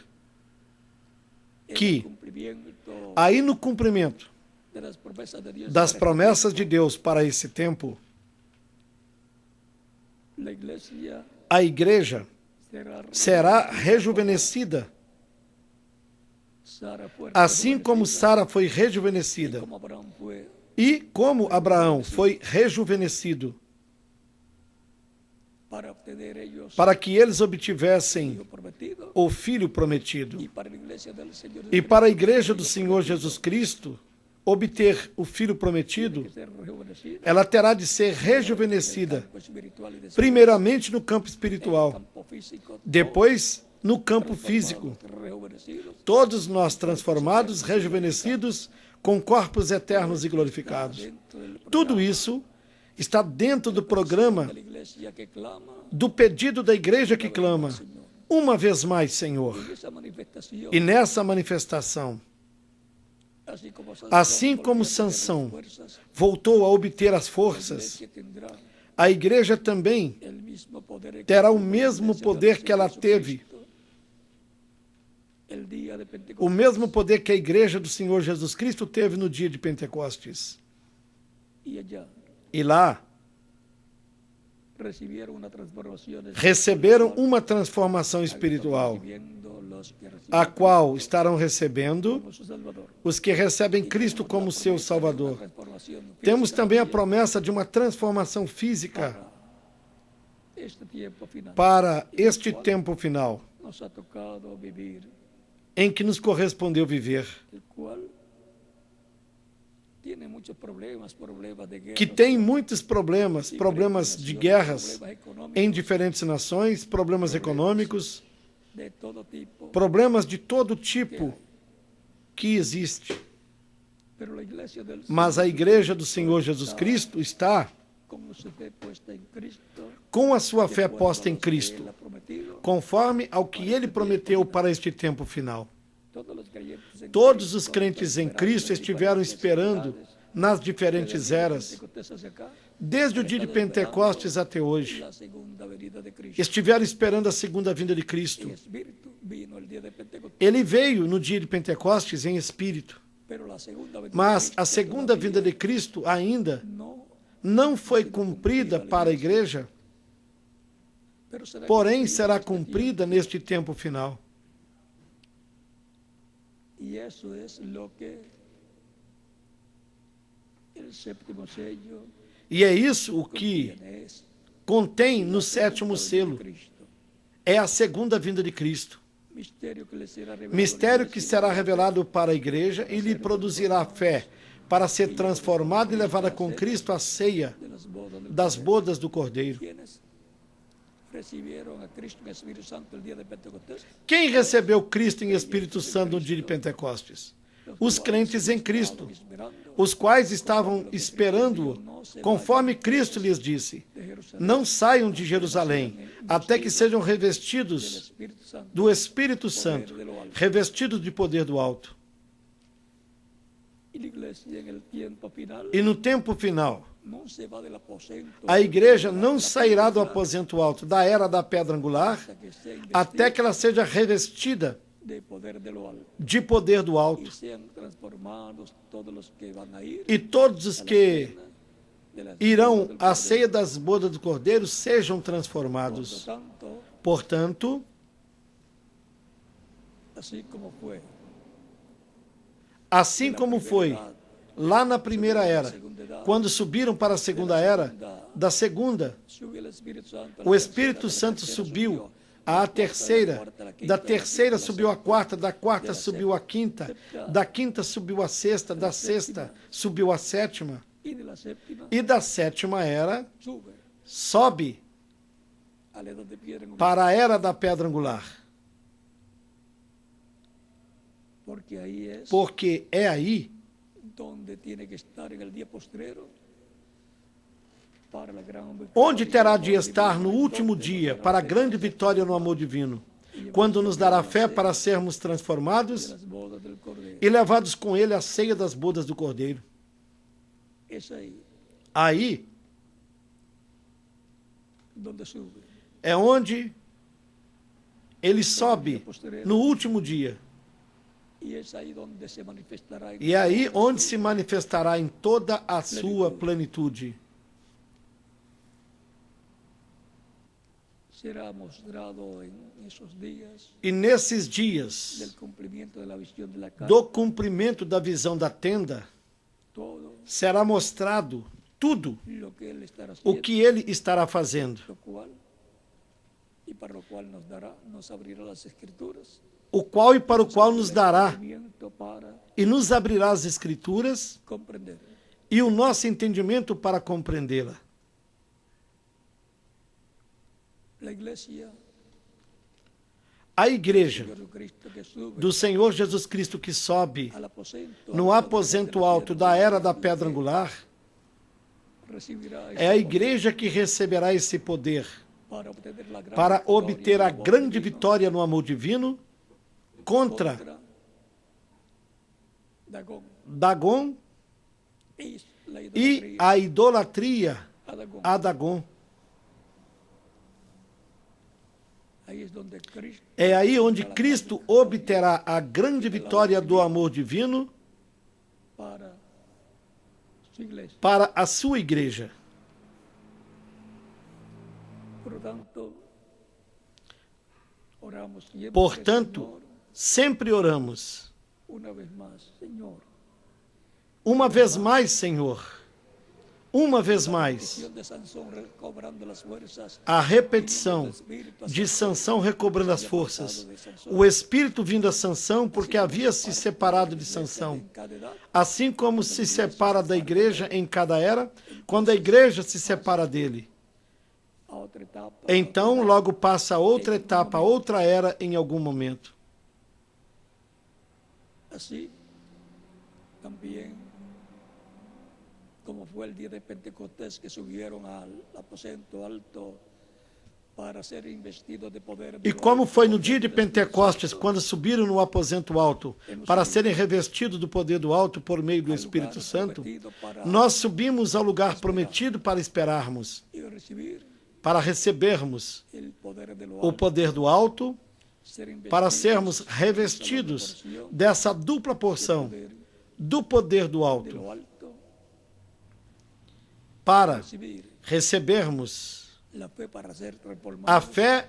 en que el cumplimiento aí no cumprimento de las promesas de Dios das para promessas de Deus para esse tempo, la iglesia a igreja será rejuvenescida, Sara fue assim como rejuvenecida, Sara foi rejuvenescida como Abraham fue, e como Abraão foi rejuvenescido, para obtener ellos para que eles el obtivessem Hijo prometido, o Filho prometido. y para la iglesia del Señor E para a igreja do Senhor Jesus Cristo obter o Filho prometido, ser rejuvenecida, ela terá de ser rejuvenescida, campo espiritual y de primeiramente no campo espiritual, campo físico, depois no campo físico. rejuvenecidos, Todos nós transformados, rejuvenescidos, com corpos eternos e glorificados. dentro del Tudo isso está dentro do programa de la iglesia que clama, do pedido da igreja que clama, uma vez mais, Senhor. y esa manifestación, E nessa manifestação, assim como Sansão fuerzas, voltou a obter as forças, que tendrá a igreja também el mismo poder que terá o tuvo la mesmo iglesia poder del que ela Señor teve, Jesucristo el día de o Pentecostés, mesmo poder que a igreja do Senhor Jesus Cristo teve no dia de Pentecostes. y allá E lá recibieron una transformación receberam uma transformação espiritual, recibiendo los que reciben a qual estarão recebendo como su Salvador. os que recebem Cristo como seu Salvador. Transformación Temos física também a también promessa de uma transformação física este tiempo final. para este tempo final, Nos ha tocado vivir, em que nos correspondeu viver, el cual tiene muchos problemas de guerra, que tem muitos problemas de guerras em diferentes nações, problemas econômicos, de todo tipo, problemas de todo tipo que existe. pero la iglesia del Mas a igreja do Senhor Jesus Cristo está con su fe puesta en Cristo, com a sua fé posta em Cristo, Él ha prometido, conforme ao que ele prometeu para este tempo final. todos los creyentes en Todos Cristo os crentes em esperando Cristo las estiveram diferentes esperando edades, nas diferentes eras, Pentecostés hacia acá, desde o dia de Pentecostes até hoje. la segunda venida de Cristo. Estiveram esperando a segunda vinda de Cristo. El Espíritu vino el día de Pentecostés, Ele veio no dia de Pentecostes em espírito, pero la segunda venida de mas Cristo a segunda todavía vinda de Cristo ainda não foi cumprida para a igreja, porém será cumprida neste tempo final. Y eso es lo que el séptimo sello E é isso o que contiene, es contém no sétimo selo. Cristo. É a segunda vinda de Cristo. Mistério que lhe será revelado Mistério que será revelado para a igreja e lhe produzirá fé para ser transformada e levada com Cristo à ceia de las bodas del das Cordero. bodas do Cordeiro. Quienes recibieron a Cristo en Espíritu Santo el día de Pentecostés, Quem recebeu Cristo em Espírito Santo no dia de Pentecostes? Os crentes em Cristo, os quais estavam esperando-o, conforme Cristo lhes disse: não saiam de Jerusalém, até que sejam revestidos Espíritu Santo, do Espírito Santo, revestidos de poder do alto. y la iglesia en el tiempo final E no tempo final, no se va del aposento a igreja não sairá do aposento alto, da era da pedra angular, hasta que sea até que ela seja revestida de poder de lo alto, de poder do y alto. sean transformados todos los que van a ir E todos os que de las irão bodas del à Cordero. ceia das bodas do Cordeiro sejam Por transformados. lo tanto, Portanto, así como fue assim como foi lá na primeira era, quando subiram para a segunda era, da segunda, subió el Espíritu Santo, o Espírito Santo subiu à terceira, da terceira subiu à quarta, da quarta subiu à quinta, da quinta subiu à sexta, da sexta subiu à sétima, y de la séptima e da sétima era sube sobe a la edad de piedra angular, para a era da pedra angular, porque ahí es porque é aí donde tiene que estar en el día postrero para la gran victoria. onde terá de estar no último dia para a grande vitória no amor divino, quando nos dará fé para sermos transformados Las bodas del Cordero. e levados com ele à ceia das bodas do Cordeiro. Es ahí Aí donde sube. é onde ele sobe no último dia. Y es ahí donde se manifestará en E é aí onde se manifestará em toda a sua plenitude. será mostrado en esos días E nesses del dias cumplimiento de la visión de la carne, do cumprimento da visão da tenda, todo será mostrado tudo lo que Él estará o haciendo, que ele estará fazendo, lo cual, y para lo cual nos abrirá las Escrituras, o qual e para o qual nos dará entendimiento para e nos abrirá as Escrituras comprender. e o nosso entendimento para compreendê-la. La iglesia A igreja de Jesucristo que sube do Senhor Jesus Cristo que sobe al aposento no aposento alto da era da pedra angular recibirá é a igreja que receberá esse poder para obtener la gran para victoria obter a del amor grande divino vitória no amor divino contra Dagón Dagon y la e idolatría a idolatria a Dagón. a Dagon. Ahí es donde Cristo É aí onde Cristo obterá a grande vitória do amor divino para su iglesia. para a sua igreja. Por lo tanto, oramos siempre, Portanto, Señor, sempre oramos. una vez más, Señor, Uma vez mais, Senhor. Uma vez mais. petición de Sansón recobrando las fuerzas, A repetição de Sansão recobrando as forças. O espírito vindo a Sansão porque havia se separado de Sansão. en cada edad, Assim como se separa da igreja em cada era, quando a igreja se separa dele. a otra etapa, Então, logo passa a outra etapa, a outra era em algum momento. así también como fue el día de Pentecostés que subieron al aposento alto para ser investidos de poder. E como foi no dia de Pentecostes, quando subiram no aposento alto, para serem revestidos do poder do alto por meio do Espírito Santo, nós subimos ao lugar prometido para esperarmos, y recibir para recebermos el poder de lo o alto, poder do alto, ser investidos para sermos revestidos dessa dupla porção do poder do de alto lo alto para recibir recebermos la fe para ser a transformados fé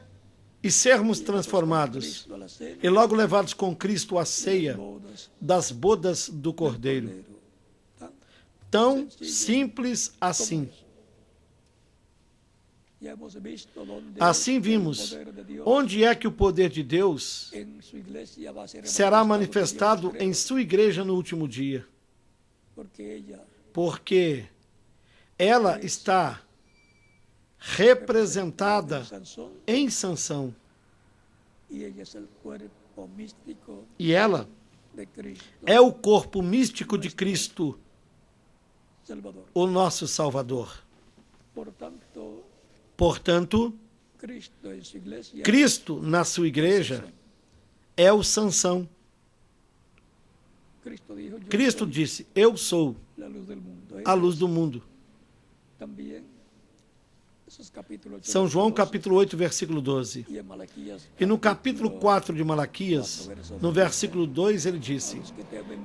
e sermos con transformados Cristo a la cena e logo levados com Cristo à de las ceia bodas das bodas do del Cordeiro. Cordero. Tão simples assim. Ya hemos visto donde Assim el vimos poder de Dios onde é que o poder de Deus en su iglesia va a ser será manifestado manifestado em sua igreja no último dia, porque ella porque ela está representada en Sansón em Sansão y ella es el cuerpo místico e ela de Cristo é o corpo místico de Cristo, Salvador. o nosso Salvador. Portanto, Portanto, Cristo en su iglesia Cristo na sua igreja é o Sansão. Cristo dijo, yo Cristo soy disse: eu sou la luz del mundo. a luz do mundo. También, esos capítulos 8, São João 12, capítulo 8, versículo 12. y en Malaquías, E no capítulo 4 de Malaquias, no versículo 2, ele disse: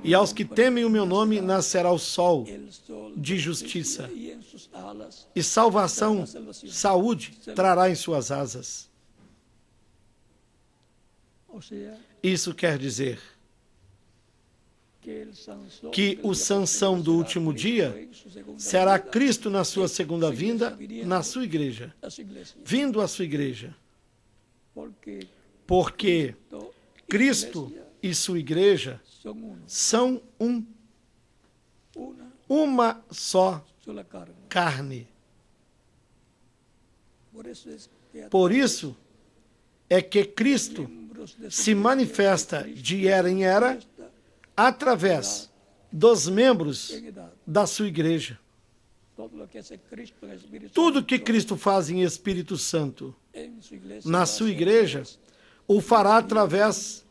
e aos que temem o meu nome nascerá o sol el sol de justiça, y en sus alas e salvação, saúde, trará em suas asas. o sea, Isso quer dizer que el Sansón que del o día Sansão posterior do será último Cristo dia en su segunda será venida Cristo na sua segunda vinda, na sua igreja, a su iglesia. vindo à sua igreja. Porque Porque todo Cristo iglesia e sua igreja son uno, são una uma só sola carne. carne. Por eso es que a Por isso é que Cristo miembros de su se iglesia, manifesta Cristo de era em era manifiesta através dos membros en edad. da sua igreja. Todo lo que hace Cristo en el Espíritu Tudo que Santo Cristo faz em Espírito Santo en su iglesia na lo sua hace igreja, o fará através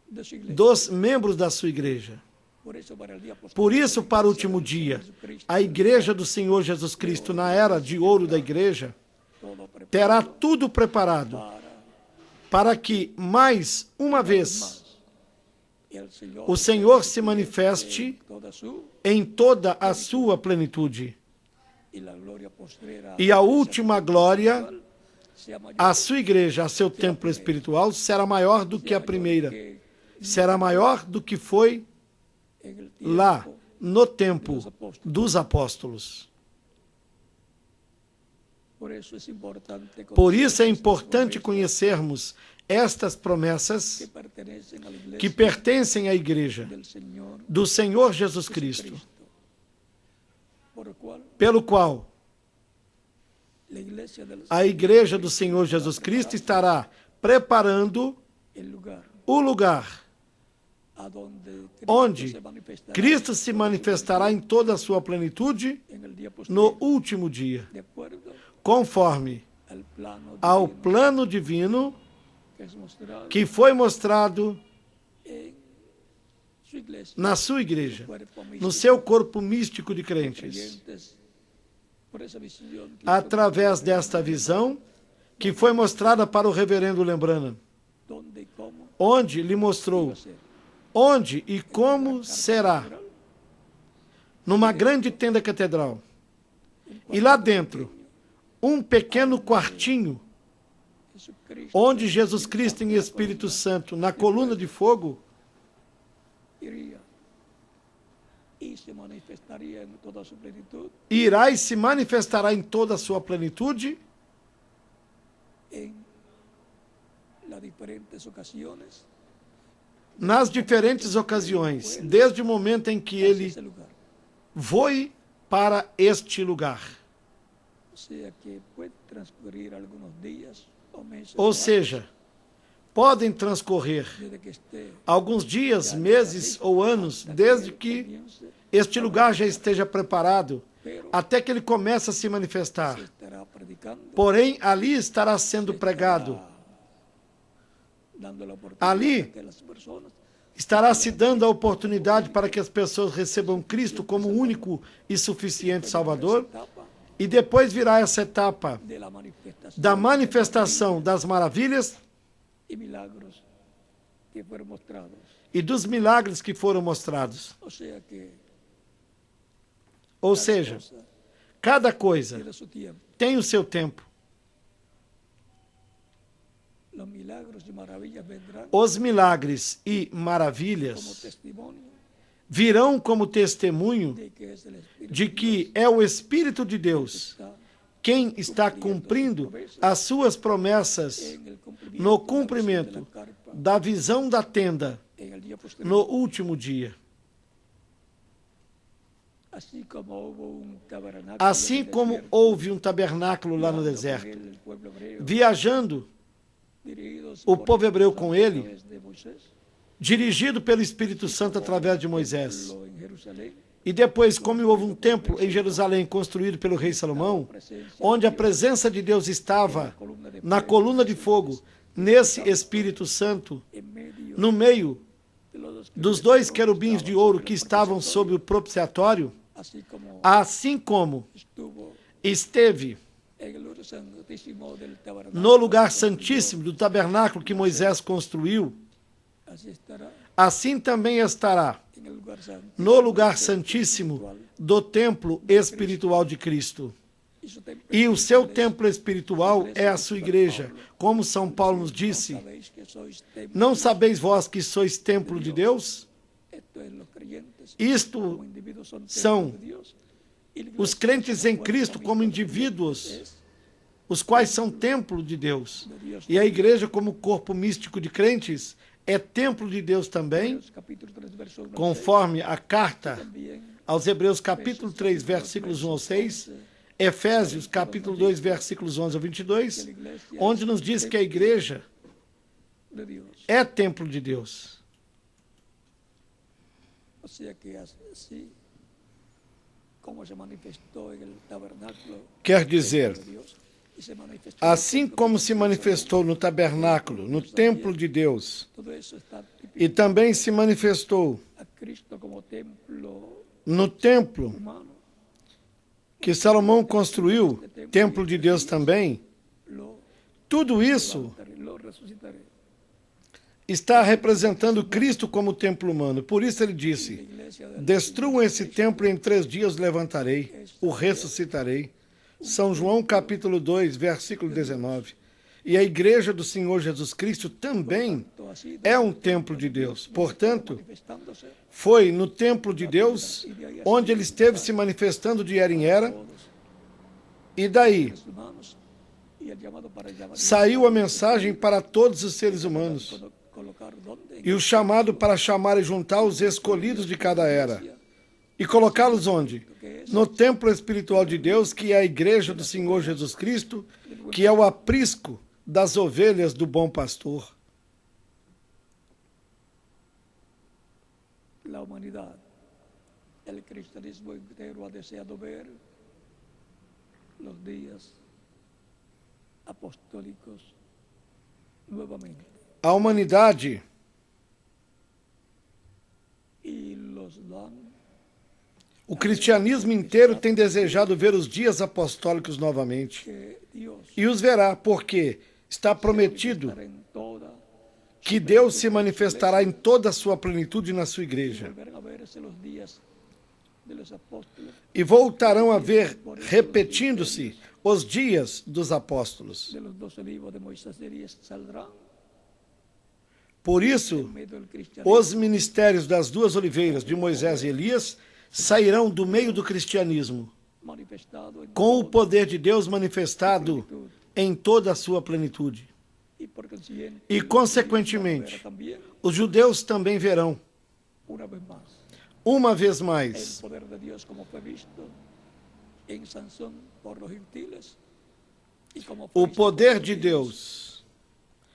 de su iglesia. dos membros da sua igreja. Por eso, para el día Por isso, para o último dia, a igreja do Senhor Jesus Cristo, na era de ouro da igreja, todo preparado terá tudo preparado para que, mais uma vez, el Señor o Senhor se manifeste toda su em toda a sua plenitude. y la gloria postrera E a última glória, sea mayor a sua igreja, a seu templo espiritual, será maior do que a primeira. que Será maior do que foi en el tiempo lá no tempo dos apóstolos. Por isso é importante Por isso é importante conhecermos estas promessas que pertencem à igreja do Senhor Jesus Cristo, pelo qual a igreja do Senhor Jesus Cristo estará preparando o lugar onde Cristo se manifestará em toda a sua plenitude no último dia, conforme ao plano divino que foi mostrado na sua igreja, no seu corpo místico de crentes, através desta visão que foi mostrada para o reverendo Lembrana, onde lhe mostrou onde e como será, numa grande tenda catedral, e lá dentro, um pequeno quartinho, onde Jesus Cristo em Espírito Santo, na coluna de fogo, irá e se manifestará em toda a sua plenitude nas diferentes ocasiões, desde o momento em que ele voe para este lugar. Ou seja, podem transcorrer alguns dias, meses ou anos, desde que este lugar já esteja preparado, até que ele comece a se manifestar. Porém, ali estará sendo pregado. Ali estará se dando a oportunidade para que as pessoas recebam Cristo como único e suficiente Salvador. E depois virá essa etapa da manifestação das maravilhas e dos milagres que foram mostrados. Ou seja, Cada coisa tiene su tiempo. tem o seu tempo. Los milagros y maravillas vendrán Os milagres e como maravilhas testimonio virão como testemunho de que es el Espíritu de de que Dios é o Espírito de que Deus está quem está cumprindo as suas promessas en el cumplimiento no de la cumprimento visión de la carpa da visão da tenda en el día posterior. no último dia. Así como hubo un tabernáculo Assim en el como desierto, houve um tabernáculo lá no llevando con deserto, él el pueblo hebreo, viajando dirigidos o por povo el hebreu Espíritu com Santo a ele, través de Moisés, dirigido pelo Espírito Santo através de Moisés. templo en Jerusalén, E depois, como houve um templo em Jerusalém construído pelo rei Salomão, onde a presença de Deus estava na coluna de fogo, nesse Espírito Santo, en medio no meio de los dos dois querubins de ouro que estavam sobre o propiciatório, así como assim como estuvo esteve en el lugar santísimo del tabernáculo, no lugar santíssimo do tabernáculo que Moisés construiu, así estará assim também estará en el lugar santísimo no lugar santíssimo do templo espiritual de Cristo. y su templo E o seu espiritual templo espiritual é a sua igreja. Como São Paulo nos es, disse, sabéis que sois templo, não sabeis vós que sois templo de Deus? esto es los creyentes Isto como individuos son são templo de Dios, y la os iglesia crentes como em cuerpo Cristo como místico de indivíduos, Dios, os quais são templo de Deus. de Dios. E a igreja como corpo místico de crentes é templo de Deus também, Hebreos capítulo 3, verso 1 al 6, conforme a carta también aos Hebreus capítulo 3, versículos 1 ao 6, Efésios capítulo 2, versículos 11 ao 22, onde nos diz que a igreja de Dios. é templo de Deus. O sea que así como se manifestó en el tabernáculo Quer dizer, de Dios, y se manifestó en el assim templo como de se Dios, manifestou no tabernáculo, no templo de Deus, todo eso está e também se manifestou a Cristo como templo no templo humano, que Salomão construiu, templo de Deus também, lo tudo isso levantaré, lo resucitaré. está representando Cristo como templo humano. Por isso ele disse, Iglesia del destruam esse templo e em 3 dias levantarei, o ressuscitarei. São João capítulo 2, versículo 19. E a igreja do Senhor Jesus Cristo também Santo, así é um templo de Deus. Portanto, manifestándose foi no templo de Deus onde ele esteve se manifestando de era em era, todos e daí los humanos y el llamado para llamar saiu a mensagem para todos os seres humanos colocar donde e o chamado para chamar e juntar os escolhidos de cada era e colocá-los onde? No templo espiritual de Deus, que é a igreja do Senhor Jesus Cristo, que é o aprisco das ovelhas do bom pastor. la humanidad, el cristianismo entero ha deseado ver los días apostólicos nuevamente A humanidade y los dan O cristianismo inteiro tem desejado ver os dias apostólicos novamente. que Dios E os verá, porque está prometido manifestará en toda que Deus se manifestará em toda a sua plenitude na sua igreja. volverán a verse los días de los apóstoles, E voltarão a ver, repetindo-se, os dias dos apóstolos. de los 12 libros de Moisés y Elías saldrán Por isso, en medio del cristianismo os ministérios das duas oliveiras, de Moisés e Elias, sairão do meio do cristianismo, manifestado en com o toda poder de Deus manifestado plenitud. em toda a sua plenitude. Y por consiguiente, E, consequentemente, verá también os judeus também verão, una vez más uma vez el mais, poder de Dios como fue visto en Sansón por los gentiles y como fue o visto poder por de los Deus,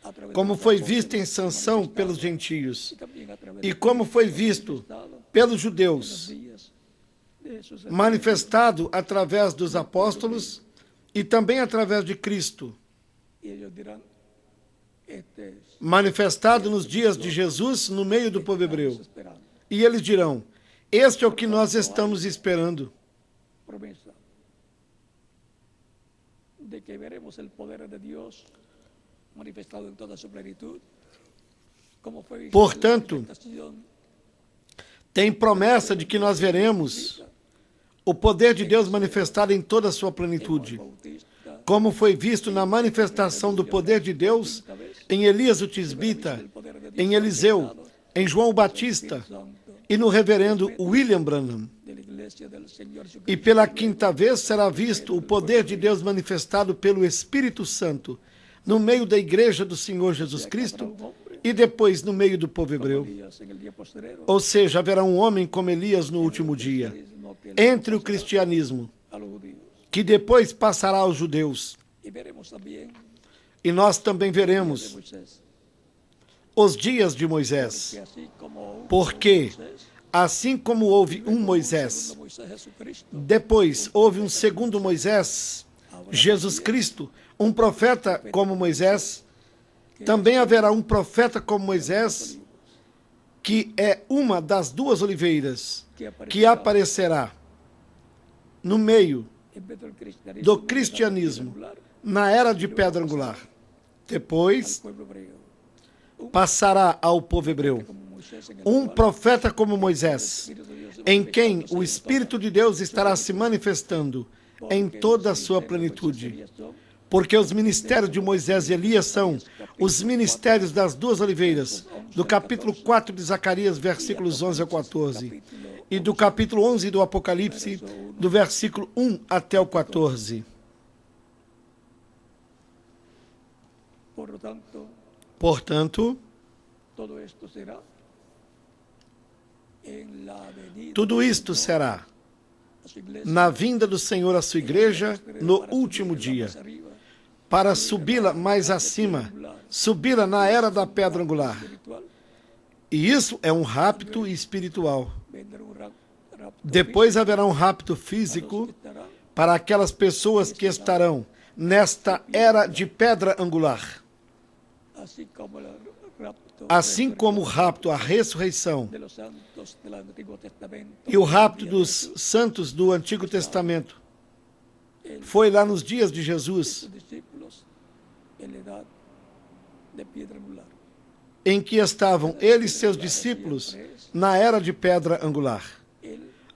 a través como de los foi apóstoles, visto em Sansão manifestado, pelos gentios, y también a través e de como Cristo, foi visto manifestado pelos en los judeus, días de sus manifestado através dos apóstolos e também através de Cristo, y ellos dirán, este es manifestado nos dias de Jesus no meio do povo hebreu. estamos esperando, E eles dirão, este é o que nós estamos esperando, promesa de que veremos el poder de Dios manifestado en toda su plenitud, como fue visto Portanto, en la manifestación tem promessa de que nós veremos o poder de Deus manifestado em toda a sua plenitude, como foi visto na manifestação do poder de Deus em Elias o Tisbita, em Eliseu, em João Batista e no reverendo William Branham. E pela quinta vez será visto o poder de Deus manifestado pelo Espírito Santo no meio da igreja do Senhor Jesus Cristo e depois no meio do povo hebreu. Ou seja, haverá um homem como Elias no último dia, entre o cristianismo, que depois passará aos judeus. E nós também veremos os dias de Moisés, porque assim como houve um Moisés, depois houve um segundo Moisés, Jesus Cristo, um profeta como Moisés, também haverá um profeta como Moisés, que é uma das duas oliveiras, que aparecerá no meio do cristianismo, na era de pedra angular. Depois passará ao povo hebreu um profeta como Moisés, em quem o Espírito de Deus estará se manifestando em toda a sua plenitude. Porque os ministérios de Moisés e Elias são os ministérios das duas oliveiras, do capítulo 4 de Zacarias, versículos 11 a 14, e do capítulo 11 do Apocalipse, do versículo 1 até o 14. Portanto, tudo isto será na vinda do Senhor à sua igreja no último dia, para subi-la mais acima, subi-la na era da pedra angular. E isso é um rapto espiritual. Depois haverá um rapto físico para aquelas pessoas que estarão nesta era de pedra angular. Assim como o rapto, a ressurreição e o rapto dos santos do Antigo Testamento foi lá nos dias de Jesus, em que estavam ele e seus discípulos na era de pedra angular.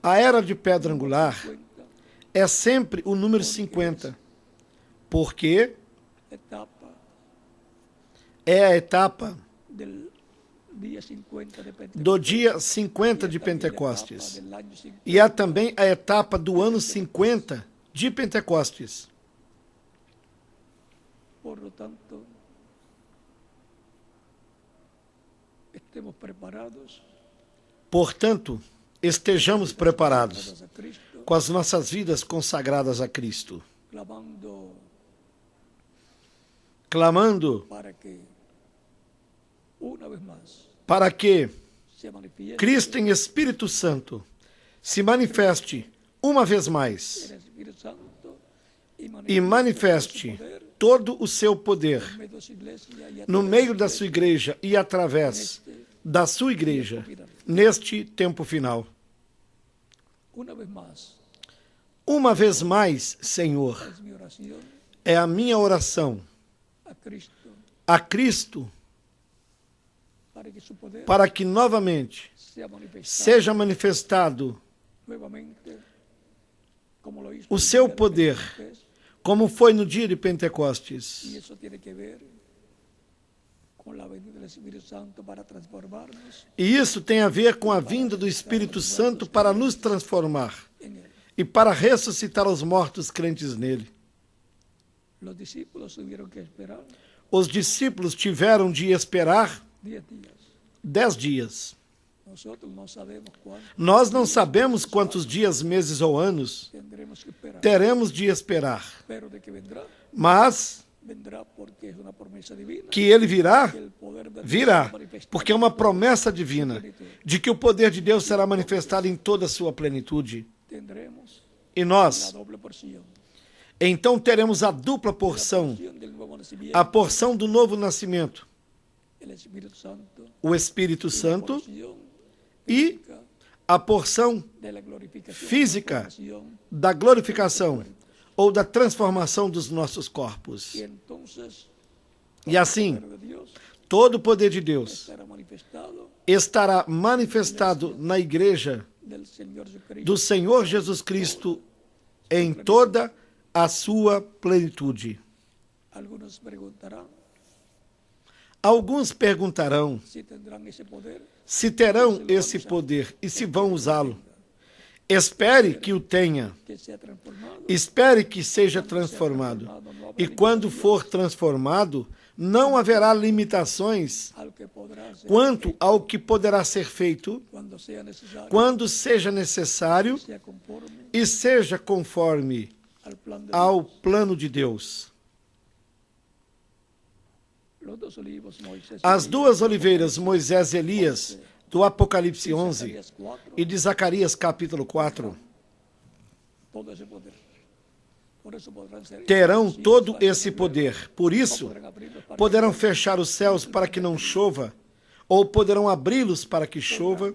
A era de pedra angular é sempre o número 50, porque é a etapa do dia 50 de Pentecostes. E há também a etapa do ano 50 de Pentecostes. Portanto, estejamos preparados com as nossas vidas consagradas a Cristo, clamando para que Cristo em Espírito Santo se manifeste uma vez mais e manifeste todo o seu poder no meio da sua igreja e através da sua igreja neste tempo final. Uma vez mais, Senhor, é a minha oração a Cristo para que novamente seja manifestado o seu poder, como foi no dia de Pentecostes. E isso tem a ver com a vinda do Espírito Santo para nos transformar e para ressuscitar os mortos crentes nele. Os discípulos tiveram de esperar 10 dias. Nós não sabemos quantos dias, meses ou anos teremos de esperar, mas que ele virá, virá, porque é uma promessa divina de que o poder de Deus será manifestado em toda a sua plenitude. E nós, então, teremos a dupla porção, a porção do novo nascimento, o Espírito Santo e a porção física da glorificação ou da transformação dos nossos corpos. E assim, todo o poder de Deus estará manifestado na igreja do Senhor Jesus Cristo em toda a sua plenitude. Algunos preguntarán Alguns perguntarão si tendrán ese poder. se terão esse poder e se vão usá-lo. Espere que o tenha. Que sea transformado. Espere que seja transformado. E quando for transformado, não haverá limitações Al que podrá ser quanto ao que poderá ser feito cuando sea necesario. quando seja necessário Sea conforme e seja conforme al plan de ao plano de Deus. los dos olivos, Moisés y As Elías, duas oliveiras, Moisés e Elias, do Apocalipse 11 Zacarías 4, e de Zacarias capítulo 4, todo ese poder. Por eso podrán ser terão expansibles todo para esse que poder. Por no isso, podrán abrirlos para poderão fechar os céus para que não chova, ou poderão abri-los para que chova,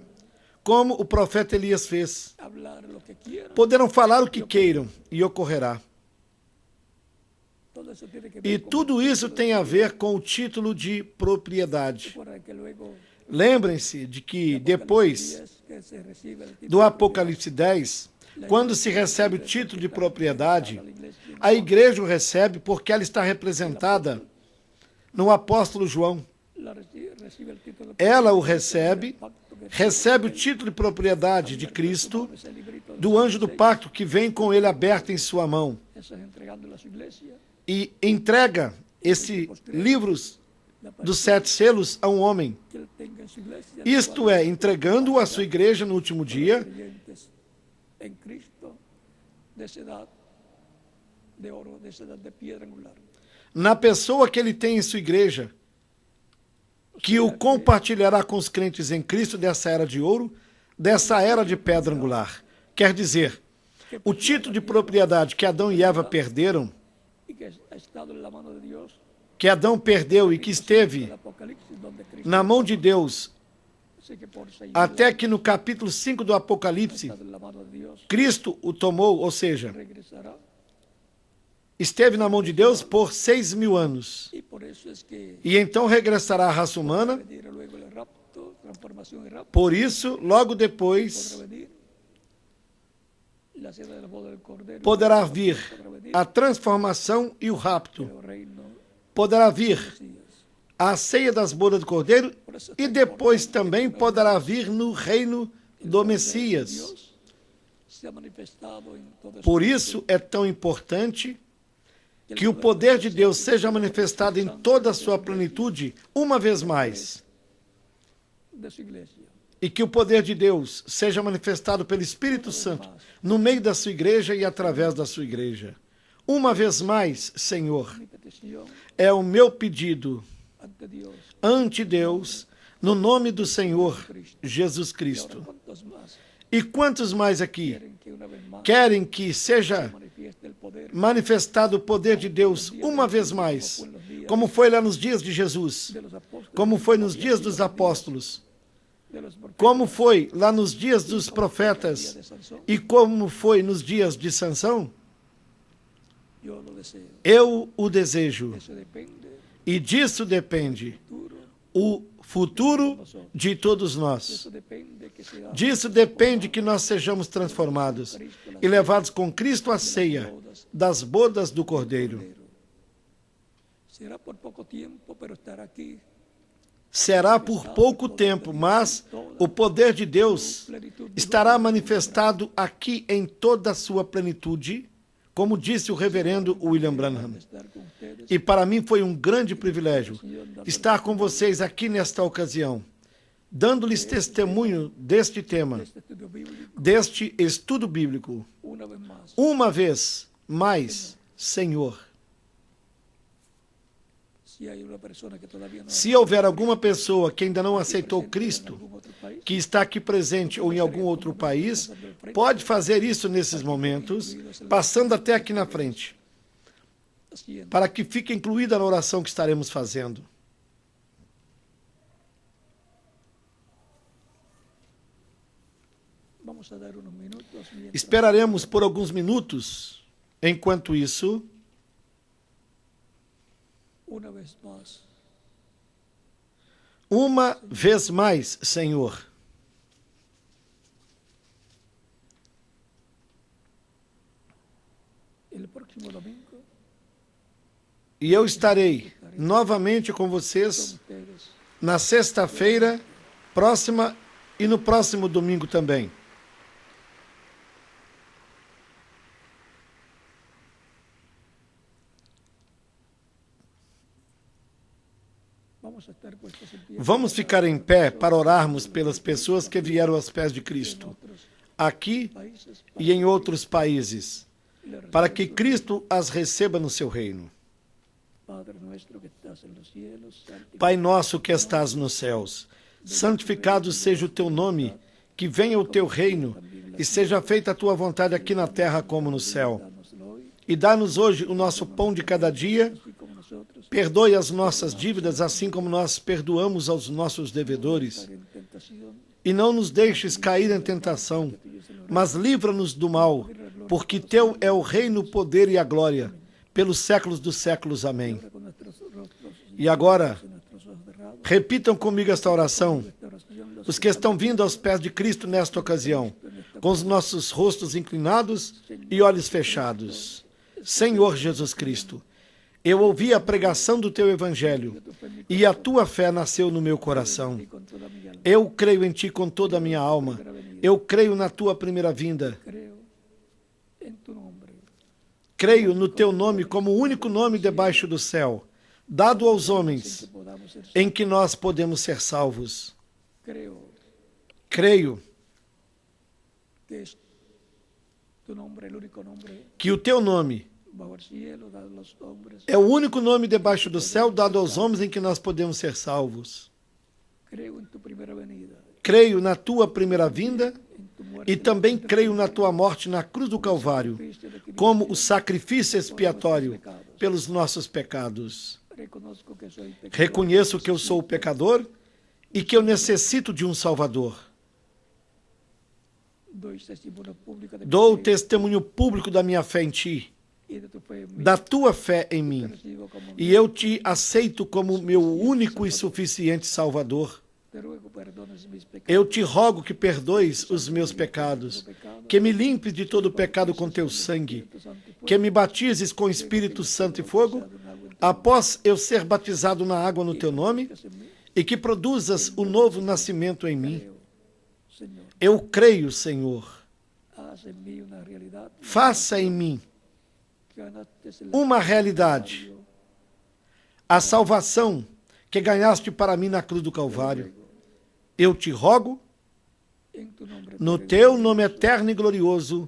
como o profeta Elias fez. hablar lo que quieran. Poderão falar o que queiram e ocorrerá. Todo eso tiene que E ver con tudo isso tem a ver com o título de propriedade. recuerden que luego Lembrem-se de que depois que se recibe el título do Apocalipse 10, quando se recebe o título de propriedade, a igreja o recebe porque ela está representada no apóstolo João. recibe el título de Ela o recebe o título de propriedade de Cristo, ese librito de do anjo do pacto que vem com ele aberto em sua mão esas entregando a su iglesia, e entrega esses livros dos 7 selos a um homem. que él tenga en su iglesia Isto é, entregando-o à sua igreja no último dia, creyentes en Cristo de esa edad de oro, de esa edad de piedra angular. na pessoa que ele tem em sua igreja, que o compartilhará com os crentes em Cristo dessa era de ouro, dessa era de pedra angular. Quer dizer, o título de propriedade que Adão e Eva perderam, Y que ha estado en la mano de Dios, que Adão perdeu e que esteve el Apocalipsis, donde Cristo na mão de Deus, sé que por 6.000 até que no capítulo 5 do Apocalipse, estado en la mano de Dios, Cristo o tomou, ou seja, regresará. esteve na mão de Deus por 6.000 anos. Y por eso es que E então regressará à raça humana. venir luego el rapto, transformación y rapto, Por isso, logo depois, podrá venir la cena de la boda del Cordero, poderá vir podrá venir a transformação e o rapto. el reino Poderá vir de Mesías. a ceia das bodas do Cordeiro e depois também poderá vir no reino do Messias. Dios se ha manifestado en toda su Por isso é tão importante que o poder de Deus seja manifestado em toda a sua plenitude uma vez mais. de su iglesia. E que o poder de Deus seja manifestado pelo Espírito Santo no meio da sua igreja e através da sua igreja. Uma vez mais, Senhor, Mi petición é o meu pedido ante Dios. ante Deus, no nome do Senhor Jesus Cristo. ¿Cuántos más E quantos mais aqui quieren que una vez más querem que seja manifieste el poder manifestado o poder de Deus uma vez mais, como foi lá nos dias de Jesus, de los apóstoles, como foi nos dias dos apóstolos, de los profetas, como foi lá nos dias dos profetas de Sansón? e como foi nos dias de Sansão? Yo lo deseo. Eu o desejo. Eso depende E disso depende del futuro. o futuro de todos nós. Eso depende que sea Disso depende que nós sejamos transformados e levados com Cristo à ceia das bodas do Cordeiro. será por poco tiempo, pero estará aquí Será por pouco tempo, mas o poder de Deus estará manifestado aqui em toda a sua plenitude, como disse o reverendo William Branham. estar con ustedes. E para mim foi um grande privilégio estar com vocês aqui nesta ocasião, dando-lhes testemunho deste tema, Este estudio bíblico, deste estudo bíblico. una vez más, Uma vez mais, Senhor, si hay una persona que todavía no se houver alguma pessoa que ainda não aceitou Cristo, algún otro país, que está aqui presente ou em algum outro país, pode fazer isso nesses momentos, passando até aqui na frente, haciendo. para que fique incluída na oração que estaremos fazendo. Vamos a dar unos minutos mientras Esperaremos por alguns minutos. Enquanto isso, una vez más uma vez mais, Senhor, E eu estarei novamente com vocês na sexta-feira próxima e no próximo domingo também. Vamos ficar em pé para orarmos pelas pessoas que vieram aos pés de Cristo, aqui e em outros países, para que Cristo as receba no seu reino. Pai nosso que estás nos céus, santificado seja o teu nome, que venha o teu reino e seja feita a tua vontade aqui na terra como no céu. E dá-nos hoje o nosso pão de cada dia. Perdoe as nossas dívidas, assim como nós perdoamos aos nossos devedores. E não nos deixes cair em tentação, mas livra-nos do mal, porque teu é o reino, o poder e a glória, pelos séculos dos séculos. Amém. E agora, repitam comigo esta oração, os que estão vindo aos pés de Cristo nesta ocasião, com os nossos rostos inclinados e olhos fechados. Senhor Jesus Cristo, eu ouvi a pregação do teu evangelho e a tua fé nasceu no meu coração. Eu creio em ti com toda a minha alma. Eu creio na tua primeira vinda. Creio no teu nome como o único nome debaixo do céu, dado aos homens, em que nós podemos ser salvos. Creio que o teu nome é o único nome debaixo do céu dado aos homens em que nós podemos ser salvos. Creio na tua primeira vinda e também creio na tua morte na cruz do Calvário, como o sacrifício expiatório pelos nossos pecados. Reconheço que eu sou pecador e que eu necessito de um Salvador. Dou o testemunho público da minha fé em ti, da tua fé em mim, e eu te aceito como meu único e suficiente Salvador. Eu te rogo que perdoes os meus pecados, que me limpes de todo pecado com teu sangue, que me batizes com Espírito Santo e fogo, após eu ser batizado na água no teu nome, e que produzas o novo nascimento em mim. Eu creio, Senhor. Faça em mim uma realidade a salvação que ganhaste para mim na cruz do Calvário. Eu te rogo, no teu nome eterno e glorioso,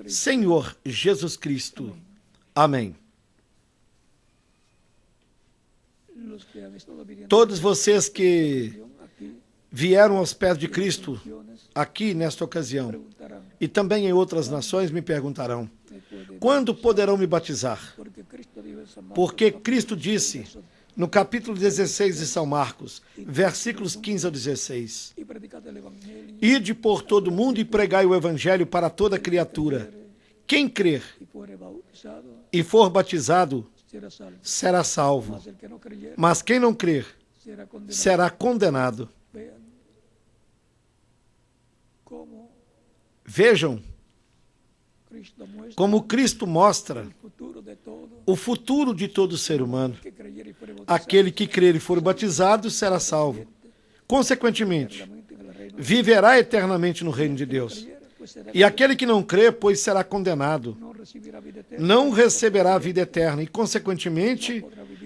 Senhor Jesus Cristo. Amém. Todos vocês que vieram aos pés de Cristo aqui nesta ocasião e também em outras nações me perguntarão: quando poderão me batizar? Porque Cristo disse no capítulo 16 de São Marcos, versículos 15 a 16: Ide por todo o mundo e pregai o evangelho para toda criatura. Quem crer e for batizado será salvo, mas quem não crer será condenado. Vejam como Cristo mostra o futuro de todo ser humano. Aquele que crer e for batizado será salvo. Consequentemente, viverá eternamente no reino de Deus. E aquele que não crer, pois será condenado. Não receberá a vida eterna e, consequentemente,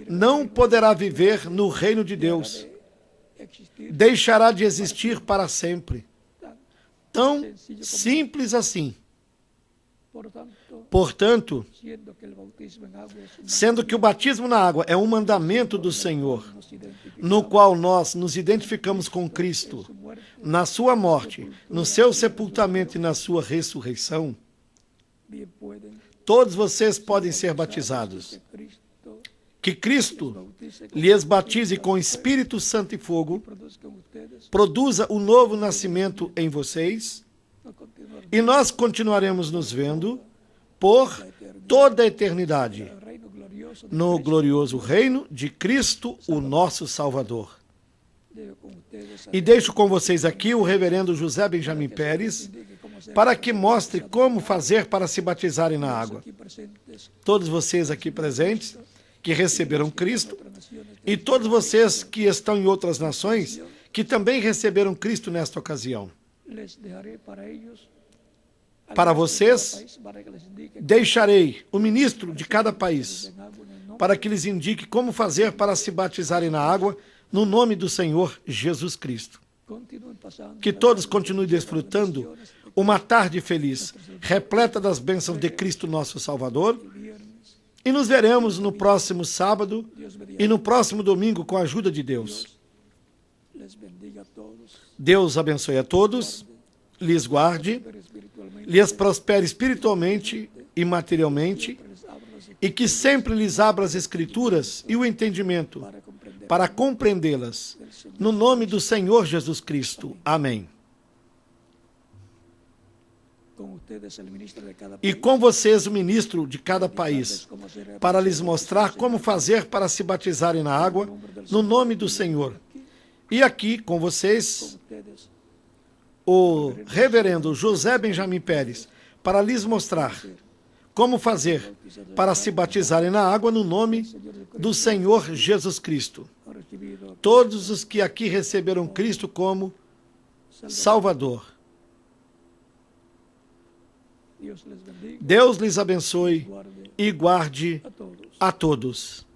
não poderá viver no reino de Deus. Deixará de existir para sempre. Tão simples assim. Portanto, sendo que o batismo na água é um mandamento do Senhor, no qual nós nos identificamos com Cristo, na sua morte, no seu sepultamento e na sua ressurreição, todos vocês podem ser batizados. Que Cristo lhes batize com Espírito Santo e fogo, produza o novo nascimento em vocês, e nós continuaremos nos vendo por toda a eternidade, no glorioso reino de Cristo, o nosso Salvador. E deixo com vocês aqui o reverendo José Benjamin Pérez, para que mostre como fazer para se batizarem na água. Todos vocês aqui presentes que receberam Cristo e todos vocês que estão em outras nações que também receberam Cristo nesta ocasião. Para vocês, deixarei o ministro de cada país para que lhes indique como fazer para se batizarem na água no nome do Senhor Jesus Cristo. Que todos continuem desfrutando uma tarde feliz, repleta das bênçãos de Cristo nosso Salvador. E nos veremos no próximo sábado e no próximo domingo com a ajuda de Deus. Deus abençoe a todos, lhes guarde, lhes prospere espiritualmente e materialmente, e que sempre lhes abra as Escrituras e o entendimento para compreendê-las. No nome do Senhor Jesus Cristo. Amém. E com vocês o ministro de cada país, para lhes mostrar como fazer para se batizarem na água, no nome do Senhor. E aqui com vocês, o reverendo José Benjamin Pérez, para lhes mostrar como fazer para se batizarem na água no nome do Senhor Jesus Cristo. Todos os que aqui receberam Cristo como Salvador. Deus lhes abençoe e guarde a todos.